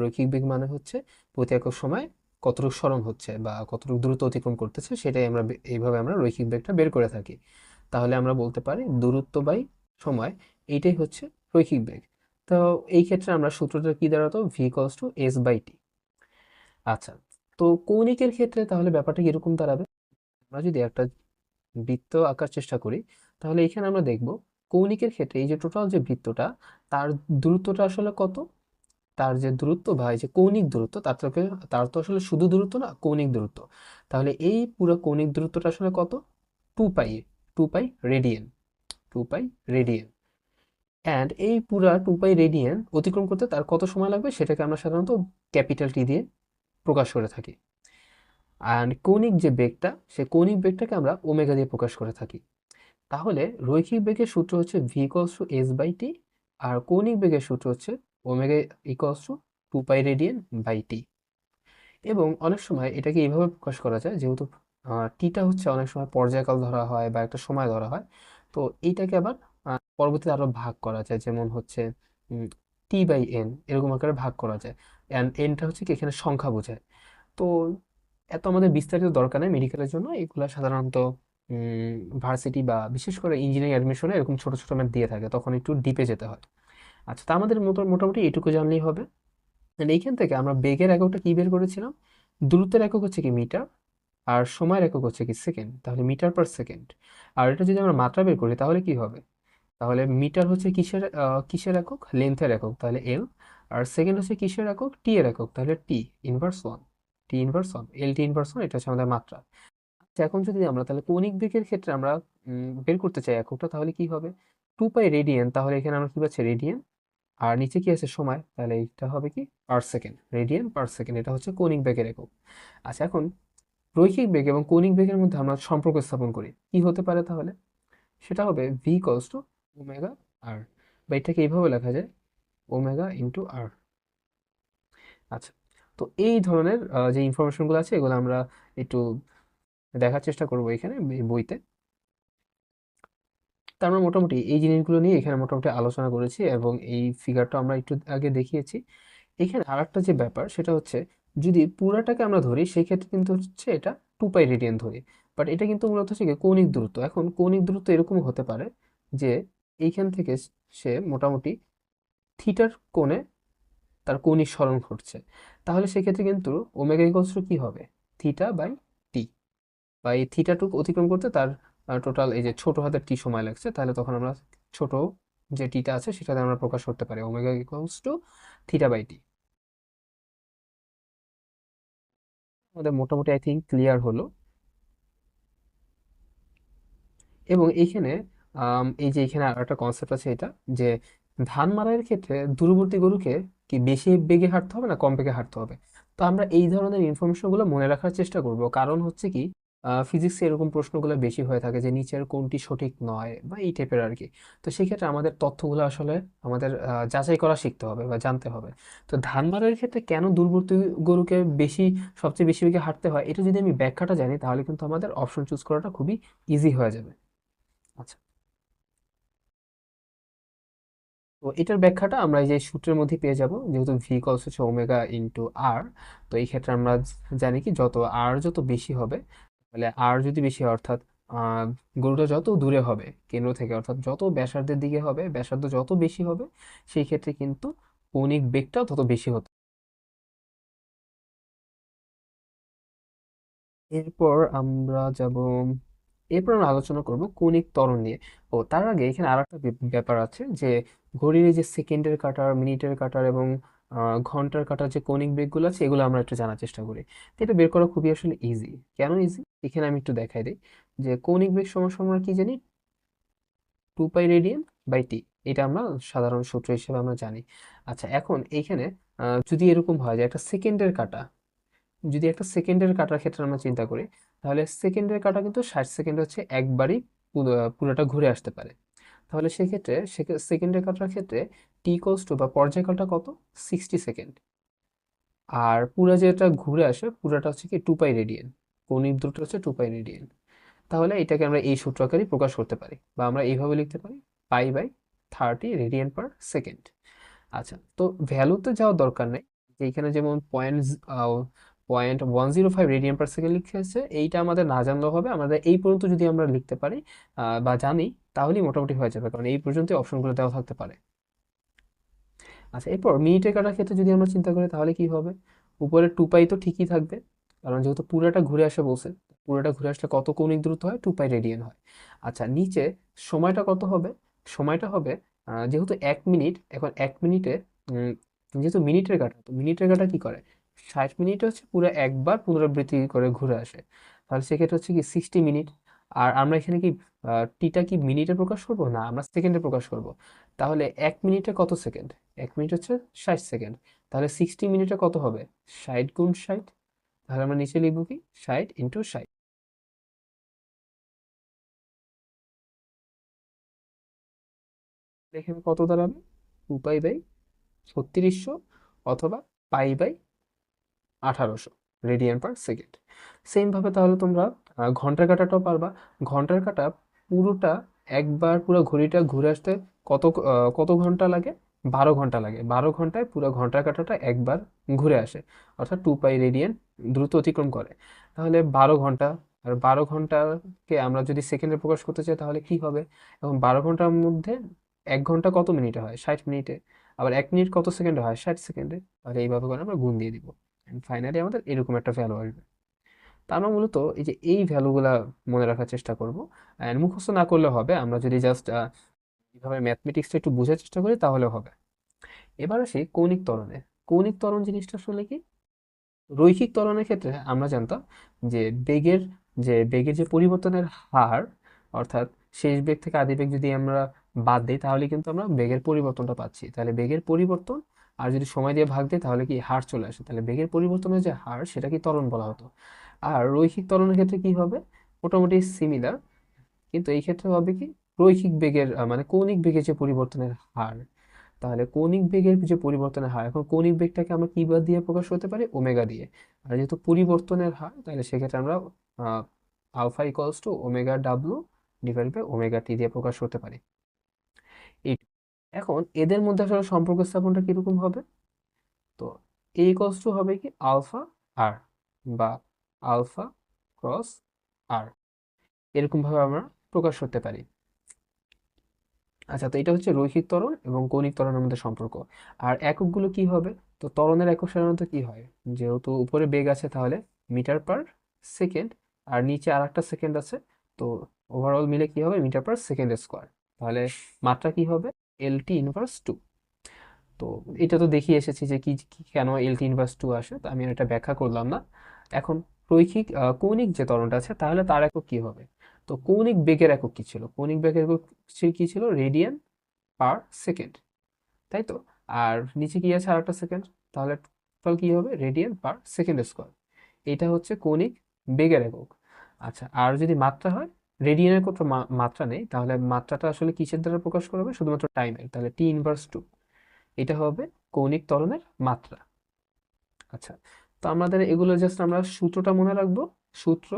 রৈখিক বেগ মানে হচ্ছে প্রতি একক সময় কতটুকু সরণ হচ্ছে বা কতটুকু দ্রুত অতিক্রম করতেছে, সেটাই আমরা এইভাবে আমরা রৈখিক বেগটা বের করে থাকি। তাহলে আমরা বলতে পারি দূরত্ব বাই সময়, এইটাই হচ্ছে রৈখিক বেগ। তো এই ক্ষেত্রে আমরা সূত্রটা কি দাঁড়াতো, V equals to S by T. আচ্ছা, তো কৌণিকের ক্ষেত্রে তাহলে ব্যাপারটা কিরকম দাঁড়াবে, আমরা যদি একটা বৃত্ত আঁকার চেষ্টা করি তাহলে এখানে আমরা দেখব কৌণিকের ক্ষেত্রে এই যে টোটাল যে বৃত্তটা, তার দূরত্বটা আসলে কত, তার যে দূরত্ব বা এই যে কৌণিক দূরত্ব, তার তো আসলে শুধু দূরত্ব না, কৌণিক দূরত্ব। তাহলে এই পুরো কৌণিক দূরত্বটা আসলে কত, two pi, two pi radian, two pi radian. And এই পুরা টু পাই রেডিয়ান অতিক্রম করতে তার কত সময় লাগবে, সেটাকে আমরা সাধারণত ক্যাপিটাল টি দিয়ে প্রকাশ করে থাকি। অ্যান্ড কৌণিক যে বেগটা, সে কৌণিক বেগটাকে আমরা ওমেগা দিয়ে প্রকাশ করে থাকি। তাহলে রৈখিক বেগের সূত্র হচ্ছে V equals to S by T, আর কৌণিক বেগের সূত্র হচ্ছে omega equals to two pi radian by T. এবং অনেক সময় এটাকে এইভাবে প্রকাশ করা যায়, যেহেতু টিটা হচ্ছে অনেক সময় পর্যায়কাল ধরা হয় বা একটা সময় ধরা হয়, তো এইটাকে আবার পরবর্তীতে আরো ভাগ করা যায়, যেমন হচ্ছে টি বাই এন এরকম আকারে ভাগ করা যায়। অ্যান্ড এনটা হচ্ছে কি এখানে সংখ্যা বোঝায়। তো এত আমাদের বিস্তারিত দরকার নেই মেডিকেলের জন্য, এগুলা সাধারণত ভার্সিটি বা বিশেষ করে ইঞ্জিনিয়ারিং অ্যাডমিশনে এরকম ছোট ছোট ম্যাথ দিয়ে থাকে, তখন একটু ডিপে যেতে হয়। আচ্ছা, তা আমাদের মোটামুটি এটুকু জানলেই হবে। And এইখান থেকে আমরা বেগের এককটা কি বের করেছিলাম, দূরত্বের একক হচ্ছে কি মিটার, আর সময়ের একক হচ্ছে কি সেকেন্ড, তাহলে মিটার পার সেকেন্ড। আর এটা যদি আমরা মাত্রা বের করি তাহলে কি হবে, তাহলে মিটার হচ্ছে কিসের একক, লেন্থের একক, তাহলে এল। আর সেকেন্ড হচ্ছে কিসের একক, টি এর একক, তাহলে T inverse one. T inverse one, L T inverse one, এটা হচ্ছে আমাদের মাত্রা। আচ্ছা, এখন যদি আমরা তাহলে কৌণিক বেগের ক্ষেত্রে আমরা বের করতে চাই এককটা, তাহলে কি হবে, 2π রেডিয়ান, তাহলে এখানে আমরা কি পাচ্ছি, রেডিয়ান। আর নিচে কি আছে, সময়, তাহলে এটা হবে কি, per second, radian per second, এটা হচ্ছে কৌণিক বেগের একক। আচ্ছা, এখন রৈখিক বেগ এবং কৌণিক বেগের মধ্যে আমরা সম্পর্ক স্থাপন করি, কি হতে পারে তাহলে, সেটা হবে ভি ইকুয়ালস টু ওমেগা আর, বা এটাকে এইভাবে লেখা যায়, ওমেগা ইন্টু আর। আচ্ছা, তো এই ধরনের যে ইনফরমেশনগুলো আছে এগুলো আমরা একটু দেখার চেষ্টা করবো এখানে এই বইতে। তো আমরা মোটামুটি এই জিনিসগুলো নিয়ে এখানে মোটামুটি আলোচনা করেছি, এবং এই ফিগারটা আমরা একটু আগে দেখিয়েছি। এখানে আরেকটা যে ব্যাপার সেটা হচ্ছে, যদি পুরাটাকে আমরা ধরি সেই ক্ষেত্রে কিন্তু হচ্ছে এটা 2π রেডিয়ান ধরি, বাট এটা কিন্তু মূলত হচ্ছে কি কৌণিক দূরত্ব। এখন কৌণিক দূরত্ব এরকম হতে পারে যে এইখান থেকে সে মোটামুটি থিটার কোণে তার কৌণিক সরণ ঘটছে, তাহলে সেক্ষেত্রে কিন্তু ওমেগা ইকুয়ালস টু কি হবে, থিটা বাই টি, বা এই থিটাটুকু অতিক্রম করতে তার টোটাল এই যে ছোট হাতের টি সময় লাগছে, তাহলে তখন আমরা ছোট যে টিটা আছে সেটাতে আমরা প্রকাশ করতে পারি omega equals to theta by T. আমাদের মোটামুটি আই থিঙ্ক ক্লিয়ার হলো। এবং এইখানে এই যে এখানে আর একটা কনসেপ্ট আছে, এটা যে ধান মাড়াইয়ের ক্ষেত্রে দূরবর্তী গরুকে কি বেশি বেগে হাঁটতে হবে না কম বেগে হাঁটতে হবে। তো আমরা এই ধরনের ইনফরমেশনগুলো মনে রাখার চেষ্টা করব, কারণ হচ্ছে কি ফিজিক্সে এরকম প্রশ্নগুলো বেশি হয়ে থাকে যে নিচের কোনটি সঠিক নয় বা এই টাইপের আর কি। তো সেই ক্ষেত্রে আমাদের তথ্যগুলো আসলে আমাদের যাচাই করা শিখতে হবে বা জানতে হবে। তো ধান মাড়াইয়ের ক্ষেত্রে কেন দূরবর্তী গরুকে সবচেয়ে বেশি বেগে হাঁটতে হয়, এটা যদি আমি ব্যাখ্যাটা জানি তাহলে কিন্তু আমাদের অপশন চুজ করাটা খুবই ইজি হয়ে যাবে। আচ্ছা, তো এটার ব্যাখ্যাটা আমরা এই যে সূত্রের মধ্যে পেয়ে যাব, যেহেতু ভি ইকুয়ালস হচ্ছে ওমেগা ইন্টু আর। তো এই ক্ষেত্রে আমরা জানি কি যত আর যত বেশি হবে, তাহলে আর যদি বেশি হয় অর্থাৎ আহ, গরুটা যত দূরে হবে কেন্দ্র থেকে, অর্থাৎ যত ব্যাসার্ধের দিকে হবে, ব্যাসার্ধ যত বেশি হবে, সেই ক্ষেত্রে কিন্তু কৌণিক বেগটাও তত বেশি হতো। এরপর আমরা যাব, এরপর আমরা আলোচনা করব কৌণিক ত্বরণ নিয়ে। ও তার আগে এখানে আর একটা ব্যাপার আছে যে ঘড়ির এই যে সেকেন্ডের কাঁটার, মিনিটের কাঁটার এবং ঘন্টার কাঁটার যে কৌণিক বেগগুলো আছে এগুলো আমরা একটু জানার চেষ্টা করি। তো এটা বের করা খুবই আসলে ইজি। কেন ইজি, এখানে আমি একটু দেখাই দিই যে কৌণিক বেগ সমান সমান আমরা কি জানি, 2π রেডিয়ান বাই টি। এটা আমরা সাধারণ সূত্র হিসেবে আমরা জানি। আচ্ছা, এখন এইখানে যদি এরকম হয় যে একটা সেকেন্ডের কাটার ক্ষেত্রে আমরা চিন্তা করি, তাহলে সেকেন্ডের কাটা কিন্তু 60 সেকেন্ড হচ্ছে একবারই পুরোটা ঘুরে আসতে পারে। তাহলে সেক্ষেত্রে সেকেন্ডের কাটার ক্ষেত্রে টি ইকুয়ালস টু বা পর্যায়কালটা কত, 60 সেকেন্ড। আর পুরা যেটা ঘুরে আসে পুরাটা হচ্ছে কি 2π রেডিয়ান, কৌণিক দূরত্ব হচ্ছে 2π রেডিয়ান। তাহলে এটাকে আমরা এই সূত্র আকারে প্রকাশ করতে পারি, বা আমরা এইভাবে লিখতে পারি, পাই/30 রেডিয়ান পার সেকেন্ড। আচ্ছা, তো ভ্যালুতে যাওয়ার দরকার নেই, যে এখানে যেমন 0.105 রেডিয়ান পার সেকেন্ড লিখেছে, এইটা আমাদের না জানলেও হবে, আমাদের এই পর্যন্ত যদি আমরা লিখতে পারি বা জানি, তাহলেই মোটামুটি হয়ে যাবে, কারণ এই পর্যন্ত অপশনগুলো দেওয়া থাকতে পারে। আচ্ছা, এরপর মিনিটে কাটার ক্ষেত্রে যদি আমরা চিন্তা করি তাহলে কি হবে, উপরে 2π তো ঠিকই থাকবে, কারণ যেহেতু পুরাটা ঘুরে আসে বলছে, পুরাটা ঘুরে আসলে কত কৌণিক দূরত্ব হয়, 2π রেডিয়ান হয়। আচ্ছা, নিচে সময়টা কত হবে, সময়টা হবে যেহেতু 1 মিনিট, এখন 1 মিনিটে যেহেতু মিনিটের কাটা, তো মিনিটের কাটা কি করে, 60 মিনিটে হচ্ছে পুরো একবার পুনরাবৃত্তি করে ঘুরে আসে, তাহলে সেক্ষেত্রে হচ্ছে কি 60 মিনিট। আর আমরা এখানে কি টিটা কি মিনিটে প্রকাশ করব, না আমরা সেকেন্ডে প্রকাশ করব। তাহলে 1 মিনিটে কত সেকেন্ড, 1 মিনিট হচ্ছে 60 সেকেন্ড, তাহলে 60 মিনিটে কত হবে, 60 গুণ 60। তাহলে আমরা নিচে লিখবো কি 60 × 60। এখানে কত দাঁড়াবে, 2π/3600, অথবা পাই/1800 রেডিয়ান পার সেকেন্ড। সেম ভাবে তাহলে তোমরা ঘন্টার কাঁটাটাও পারবা। ঘন্টার কাঁটা পুরোটা একবার পুরো ঘড়িটা ঘুরে আসতে কত ঘন্টা লাগে, 12 ঘন্টা লাগে। 12 ঘন্টায় পুরো ঘন্টার কাঁটাটা একবার ঘুরে আসে, অর্থাৎ 2π রেডিয়ান দ্রুত অতিক্রম করে। তাহলে 12 ঘন্টা, আর 12 ঘন্টাকে আমরা যদি সেকেন্ডে প্রকাশ করতে চাই তাহলে কি হবে, এখন 12 ঘন্টার মধ্যে 1 ঘন্টা কত মিনিটে হয়, 60 মিনিটে। আবার 1 মিনিট কত সেকেন্ডে হয়, 60 সেকেন্ডে। তাহলে এইভাবে করে আমরা গুণ দিয়ে দিব, ফাইনালি আমাদের এরকম একটা ভ্যালু আসবে। তা আমরা মূলত এই যে এই ভ্যালুগুলা মনে রাখার চেষ্টা করব, অ্যান্ড মুখস্থ না করলে হবে, আমরা যদি জাস্ট এইভাবে ম্যাথমেটিক্সটা একটু বোঝার চেষ্টা করি তাহলে হবে। এবার আসি কৌণিক ত্বরণে। কৌণিক ত্বরণ জিনিসটা আসলে কি? রৈখিক ত্বরণের ক্ষেত্রে আমরা জানতাম যে বেগের যে পরিবর্তনের হার, অর্থাৎ শেষ বেগ থেকে আদি বেগ যদি আমরা বাদ দিই তাহলে কিন্তু আমরা বেগের পরিবর্তনটা পাচ্ছি। তাহলে বেগের পরিবর্তন আর যদি সময় দিয়ে ভাগ দিই তাহলে কি হার চলে আসে, তাহলে বেগের পরিবর্তনের যে হার সেটা কি ত্বরণ বলা হতো। আর রৈখিক ত্বরণের ক্ষেত্রে কি হবে? মোটামুটি সিমিলার, কিন্তু এই ক্ষেত্রে হবে কি রৈখিক বেগের মানে কৌণিক বেগের যে পরিবর্তনের হার। তাহলে কৌণিক বেগের যে পরিবর্তনের হার, এখন কৌণিক বেগটাকে আমরা কি বার দিয়ে প্রকাশ করতে পারি? ওমেগা দিয়ে। আর যেহেতু পরিবর্তনের হার, তাহলে সেক্ষেত্রে আমরা alpha equals to omega W divide by omega T দিয়ে প্রকাশ করতে পারি। এই এখন এদের মধ্যে আসলে সম্পর্ক স্থাপনটা কিরকম হবে? তো এ ইকুয়ালস টু হবে কি আলফা আর, বা আলফা ক্রস আর, এরকম ভাবে আমরা প্রকাশ করতে পারি। আচ্ছা, তো এটা হচ্ছে রৈখিক ত্বরণ এবং কৌণিক ত্বরণের মধ্যে সম্পর্ক। আর এককগুলো কি হবে? তো ত্বরণের একক সাধারণত কি হয়, যেহেতু উপরে বেগ আছে তাহলে মিটার পার সেকেন্ড, আর নিচে আর একটা সেকেন্ড আছে, তো ওভারঅল মিলে কি হবে? Metre per second square. তাহলে মাত্রা কি হবে? L T inverse two. তো এটা তো দেখিয়ে এসেছি যে কেন এলটি ইনভার্স টু আসে, তো আমি আর এটা ব্যাখ্যা করলাম না। এখন রৈখিক কৌণিক যে ত্বরণটা আছে তাহলে তার একক কি হবে? তো কৌণিক বেগের একক কি ছিল? কৌণিক বেগের একক কি ছিল? রেডিয়ান পার সেকেন্ড, তাই তো। আর নিচে কি আছে? আরেকটা সেকেন্ড, তাহলে টোটাল কি হবে? রেডিয়ান পার সেকেন্ড স্কোয়ার। এটা হচ্ছে কৌণিক বেগের একক। আচ্ছা, আর যদি মাত্রা হয়, রেডিয়ানের কোনো মাত্রা নেই, তাহলে মাত্রাটা আসলে কিসের দ্বারা প্রকাশ করা হবে? শুধুমাত্র টাইমের, তাহলে টি ইনভার্স টু। এটা হবে কৌণিক ত্বরণের মাত্রা। আচ্ছা, তো আমাদের এগুলো জাস্ট আমরা সূত্রটা মনে রাখবো। সূত্র,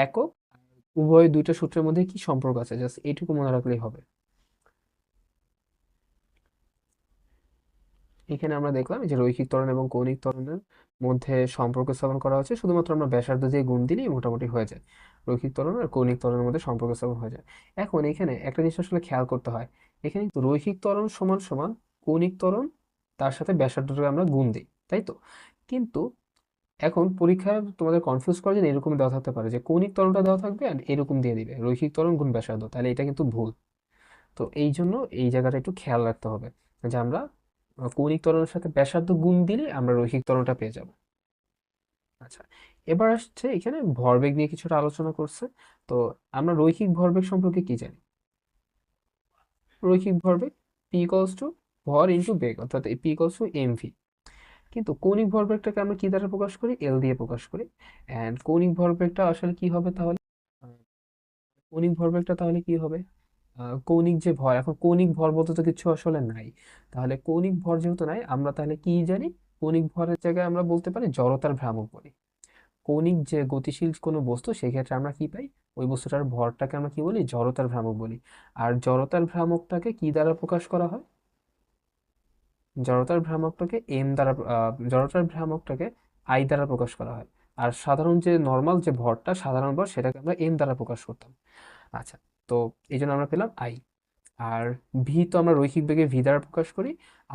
একক, উভয় দুইটা সূত্রের মধ্যে কি সম্পর্ক আছে, জাস্ট এইটুকু মনে রাখলেই হবে। এখানে আমরা দেখলাম যে রৈখিক ত্বরণ এবং কৌণিক ত্বরণের মধ্যে সম্পর্ক স্থাপন করা হচ্ছে, শুধুমাত্র আমরা ব্যাসার্ধ দিয়ে গুণ দিলেই মোটামুটি হয়ে যায়। রৈখিক ত্বরণ আর কৌণিক ত্বরণের মধ্যে সম্পর্ক স্থাপন হয়ে যায়। এখন এখানে একটা জিনিস আসলে খেয়াল করতে হয়, এখানে কিন্তু রৈখিক ত্বরণ সমান সমান কৌণিক ত্বরণ, তার সাথে ব্যাসার্ধটাকে আমরা গুণ দিই, তাই তো। কিন্তু এখন পরীক্ষায় তোমাদের কনফিউজ করে যে এরকম দেওয়া থাকতে পারে যে কৌণিক ত্বরণটা দেওয়া থাকবে আর এরকম দিয়ে দিবে রৈখিক ত্বরণ গুণ ব্যাসার্ধ, তাহলে এটা কিন্তু ভুল। তো এই জন্য এই জায়গাটা একটু খেয়াল রাখতে হবে যে আমরা কৌণিক ত্বরণের সাথে ব্যাসার্ধ গুণ দিলে আমরা রৈখিক ত্বরণটা পেয়ে যাব। আচ্ছা, এবার আসছে এখানে ভরবেগ নিয়ে কিছুটা আলোচনা করছে। তো আমরা রৈখিক ভরবেগ সম্পর্কে কি জানি? রৈখিক ভরবেগ পি ইকুয়ালস টু ভর ইনটু বেগ, অর্থাৎ P equals to M V. কিন্তু কৌণিক ভরবেগটাকে আমরা কি দ্বারা প্রকাশ করি? এল দিয়ে প্রকাশ করি। এন্ড কৌণিক ভরবেগটা আসলে কি হবে তাহলে? আহ, কৌণিক ভরবেগটা তাহলে কি হবে? কৌণিক যে ভর, এখন কৌণিক ভর বলতে তো কিছু আসলে নাই, তাহলে কৌণিক ভর যেহেতু নাই, আমরা তাহলে কি জানি? কৌণিক ভরের জায়গায় আমরা বলতে পারি জড়তার ভ্রামক বলি। কৌণিক যে গতিশীল কোনো বস্তু, সেক্ষেত্রে আমরা কি পাই? ওই বস্তুটার ভরটাকে আমরা কি বলি? জড়তার ভ্রামক বলি। আর জড়তার ভ্রামকটাকে কি দ্বারা প্রকাশ করা হয়? জড়তার ভ্রামকটাকে জড়তার ভ্রামকটাকে আই দ্বারা প্রকাশ করা হয়। আর সাধারণ যে নর্মাল যে ভরটা, সাধারণ ভর, সেটাকে আমরা এম দ্বারা প্রকাশ করতাম। আচ্ছা, তো এই জন্য আমরা পেলাম আই। আর ভি তো আমরা রৈখিক বেগে ভি দ্বারা প্রকাশ করি,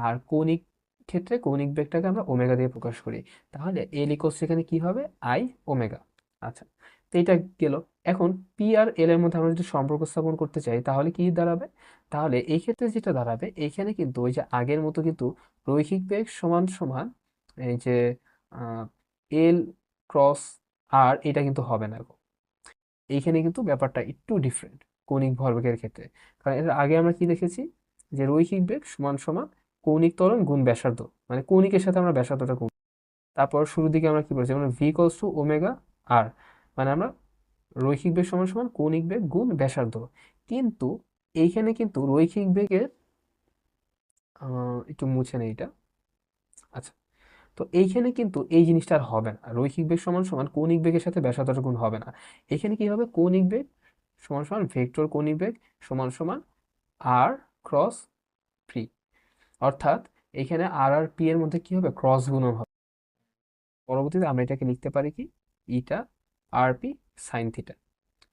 আর কৌণিক ক্ষেত্রে কৌণিক বেগটাকে আমরা ওমেগা দিয়ে প্রকাশ করি। তাহলে এল ইকোয়াস এখানে কি হবে? I omega. আচ্ছা, তো এটা গেল। এখন পি আর এল এর মধ্যে আমরা যদি সম্পর্ক স্থাপন করতে চাই তাহলে কি দাঁড়াবে? তাহলে এই ক্ষেত্রে যেটা দাঁড়াবে, এইখানে কিন্তু ওই যে আগের মতো কিন্তু রৈখিক বেগ সমান সমান এই যে এল ক্রস আর, এটা কিন্তু হবে না। এইখানে কিন্তু ব্যাপারটা একটু ডিফারেন্ট কৌণিক ভরবেগের ক্ষেত্রে। কারণ এর আগে আমরা কি দেখেছি যে রৈখিক বেগ সমান সমান কৌণিক ত্বরণ গুণ ব্যাসার্ধ, মানে কৌণিকের সাথে আমরা ব্যাসার্ধটা গুণ। তারপর শুরুর দিকে আমরা কি বলছি? আমরা ভি ইকুয়ালস টু ওমেগা আর, মানে আমরা রৈখিক বেগ সমান সমান কৌণিক বেগ গুণ ব্যাসার্ধ। কিন্তু এইখানে কিন্তু রৈখিক বেগের একটু মুছে নেই এটা। আচ্ছা, তো এইখানে কিন্তু এই জিনিসটা আর হবে না, রৈখিক বেগ সমান সমান কৌণিক বেগের সাথে ব্যাসার্ধটা গুণ হবে না। এখানে কি হবে? কৌণিক বেগ সমান সমান ভেক্টর কৌণিক বেগ সমান সমান আর ক্রস পি। অর্থাৎ এখানে আর আর পি এর মধ্যে কি হবে? ক্রস গুণন হবে। পরবর্তীতে আমরা এটাকে লিখতে পারি কি? ইটা আর পি সাইন থিটা,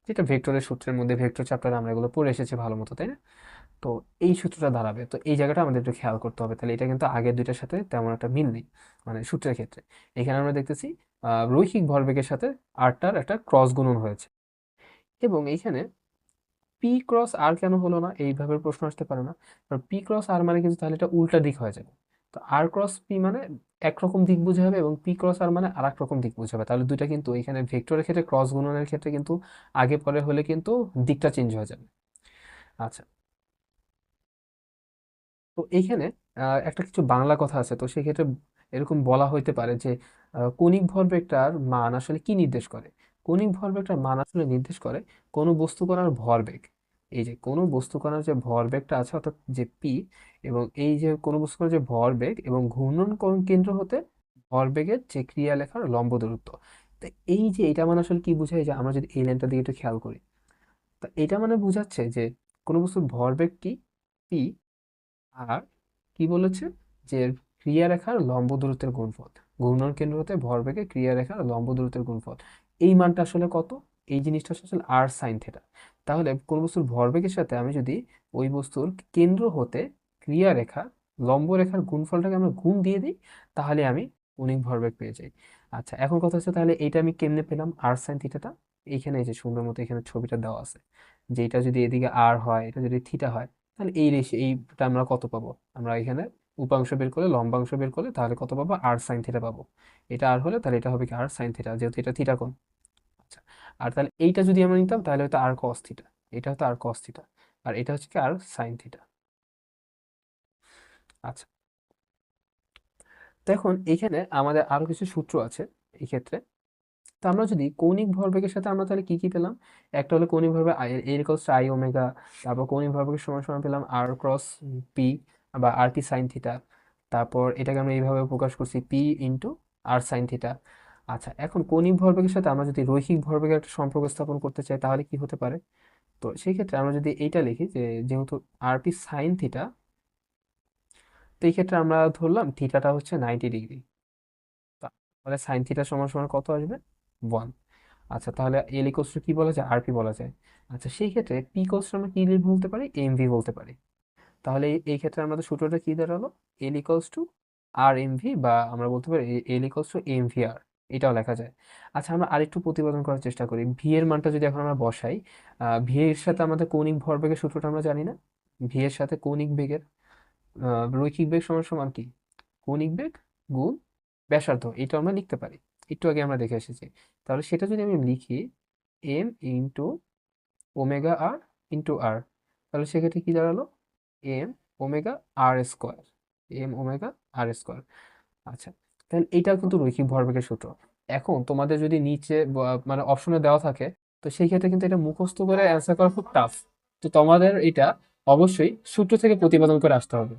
যেটা ভেক্টরের সূত্রের মধ্যে, ভেক্টর চ্যাপ্টারে আমরা এগুলো পড়ে এসেছি ভালো মতো, তাই না? তো এই সূত্রটা দাঁড়াবে। তো এই জায়গাটা আমাদের একটু খেয়াল করতে হবে, তাহলে এটা কিন্তু আগের দুইটার সাথে তেমন একটা মিল নেই, মানে সূত্রের ক্ষেত্রে। এখানে আমরা দেখতেছি রৈখিক ভরবেগের সাথে আরটার একটা ক্রস গুণন হয়েছে। এবং এইখানে পি ক্রস আর কেন হলো না, এইভাবে প্রশ্ন আসতে পারে না, কারণ পি ক্রস আর মানে কিন্তু তাহলে এটা উল্টা দিক হয়ে যাবে। তো আর ক্রস পি মানে একরকম দিক বোঝাবে এবং পি ক্রস আর মানে আর এক রকম দিক বোঝাবে, তাহলে দুইটা কিন্তু এখানে ভেক্টরের ক্ষেত্রে ক্রস গুণনের ক্ষেত্রে কিন্তু আগে পরে হলে কিন্তু দিকটা চেঞ্জ হয়ে যাবে। আচ্ছা, তো এইখানে একটা কিছু বাংলা কথা আছে, তো সেক্ষেত্রে এরকম বলা হইতে পারে যে কৌণিক ভরবেগটার মান আসলে কি নির্দেশ করে। কৌণিক ভরবেগটার মান আসলে নির্দেশ করে কোনো বস্তু কণার ভরবেগ। এই যে কোনো বস্তু কণার যে ভরবেগটা আছে অর্থাৎ যে পি, এবং এই যে কোনো বস্তু কণার যে ভরবেগ এবং ঘূর্ণন কোণ কেন্দ্র হতে ভরবেগের যে ক্রিয়ালেখার লম্ব দূরত্ব। তো এই যে এটা মানে আসলে কি বোঝায়, যে আমরা যদি এই লাইনটার দিকে একটু খেয়াল করি, তা এটা মানে বোঝাচ্ছে যে কোনো বস্তুর ভরবেগ কি, পি, আর কি বলেছে, যে ক্রিয়ারেখার লম্ব দূরত্বের গুণফল, ঘূর্ণন কেন্দ্র হতে ভরবেগে ক্রিয়ারেখার লম্ব দূরত্বের গুণফল, এই মানটা আসলে কত, এই জিনিসটা আসলে আর সাইন থেটা। তাহলে কোন বস্তুর ভরবেগের সাথে আমি যদি ওই বস্তুর কেন্দ্র হতে ক্রিয়ারেখা লম্ব রেখার গুণফলটাকে আমরা গুণ দিয়ে দিই, তাহলে আমি কৌণিক ভরবেগ পেয়ে যাই। আচ্ছা, এখন কথা হচ্ছে তাহলে এইটা আমি কেমনে পেলাম আর সাইন থিটাটা। এইখানে এই যে সুন্দর মতো এখানে ছবিটা দেওয়া আছে, যে এটা যদি এদিকে আর হয়, এটা যদি থিটা হয়, তাহলে এই রেশিও এইটা আমরা কত পাবো, আমরা এখানে উপাংশ বের করলে লম্বাংশ বের করলে তাহলে কত পাবো, আর সাইন থিটা পাবো। এটা আর হলে তাহলে এটা হবে কি আর সাইন থিটা, যেহেতু এটা থিটা কোণ। আচ্ছা, আর তাহলে এইটা যদি আমরা নিতাম তাহলে হতো আর কস থিটা, এটা হতো আর কস থিটা, আর এটা হচ্ছে কি আর সাইন থিটা। আচ্ছা, তো এখন এখানে আমাদের আরো কিছু সূত্র আছে এই ক্ষেত্রে। তো আমরা যদি কৌণিক ভরবেগের সাথে আমরা তাহলে কি কি পেলাম, একটা হলো কৌণিক ভরবেগ আই এর ইকুয়ালস টু আই ওমেগা, তারপর কৌণিক ভরবেগের সমান সমান পেলাম আর ক্রস পি বা আর পি সাইন থিটা, তারপর এটাকে আমরা এইভাবে প্রকাশ করছি পি ইন্টু আর সাইন থিটা। আচ্ছা, এখন কৌণিক ভরবেগের সাথে আমরা যদি রৈখিক ভরবেগের একটা সম্পর্ক স্থাপন করতে চাই তাহলে কি হতে পারে, তো সেই ক্ষেত্রে আমরা যদি এইটা লিখি যে যেহেতু আর পি সাইন থিটা, তো এই ক্ষেত্রে আমরা ধরলাম থিটাটা হচ্ছে 90 ডিগ্রি, তাহলে সাইন থিটা সমান সমান কত আসবে, 1। আচ্ছা, তাহলে এল ইকোয়ালস টু কি বলা যায়, আরপি বলা যায়। আচ্ছা, সেই ক্ষেত্রে পি ইকোয়ালস টু আমরা কি বলতে পারি, এমভি বলতে পারি। তাহলে এই ক্ষেত্রে আমাদের সূত্রটা কি দাঁড়ালো, এল ইকোয়ালস টু আর এমভি, বা আমরা বলতে পারি এল ইকোয়ালস টু এমভি আর, এটাও লেখা যায়। আচ্ছা, আমরা আরেকটু প্রতিপাদন করার চেষ্টা করি, ভি এর মানটা যদি এখন আমরা বসাই, ভি এর সাথে আমাদের কৌণিক ভরবেগের সূত্রটা আমরা জানি না, ভি এর সাথে কৌণিক বেগের রৈখিক বেগ সমান সমান কি, কৌণিক বেগ গুণ ব্যাসার্ধ, এটা আমরা লিখতে পারি, একটু আগে আমরা দেখে এসেছি। তাহলে সেটা যদি আমি লিখি এম ইন্টু ওমেগা আর ইন্টু আর, তাহলে সেক্ষেত্রে কি দাঁড়ালো, এম ওমেগা আর স্কোয়ার, এম ওমেগা আর স্কোয়ার। আচ্ছা, তাহলে এইটাও কিন্তু রৈখিক ভরবেগের সূত্র। এখন তোমাদের যদি নিচে মানে অপশনে দেওয়া থাকে, তো সেই ক্ষেত্রে কিন্তু এটা মুখস্থ করে অ্যান্সার করা খুব টাফ। তো তোমাদের এটা অবশ্যই সূত্র থেকে প্রতিপাদন করে আসতে হবে।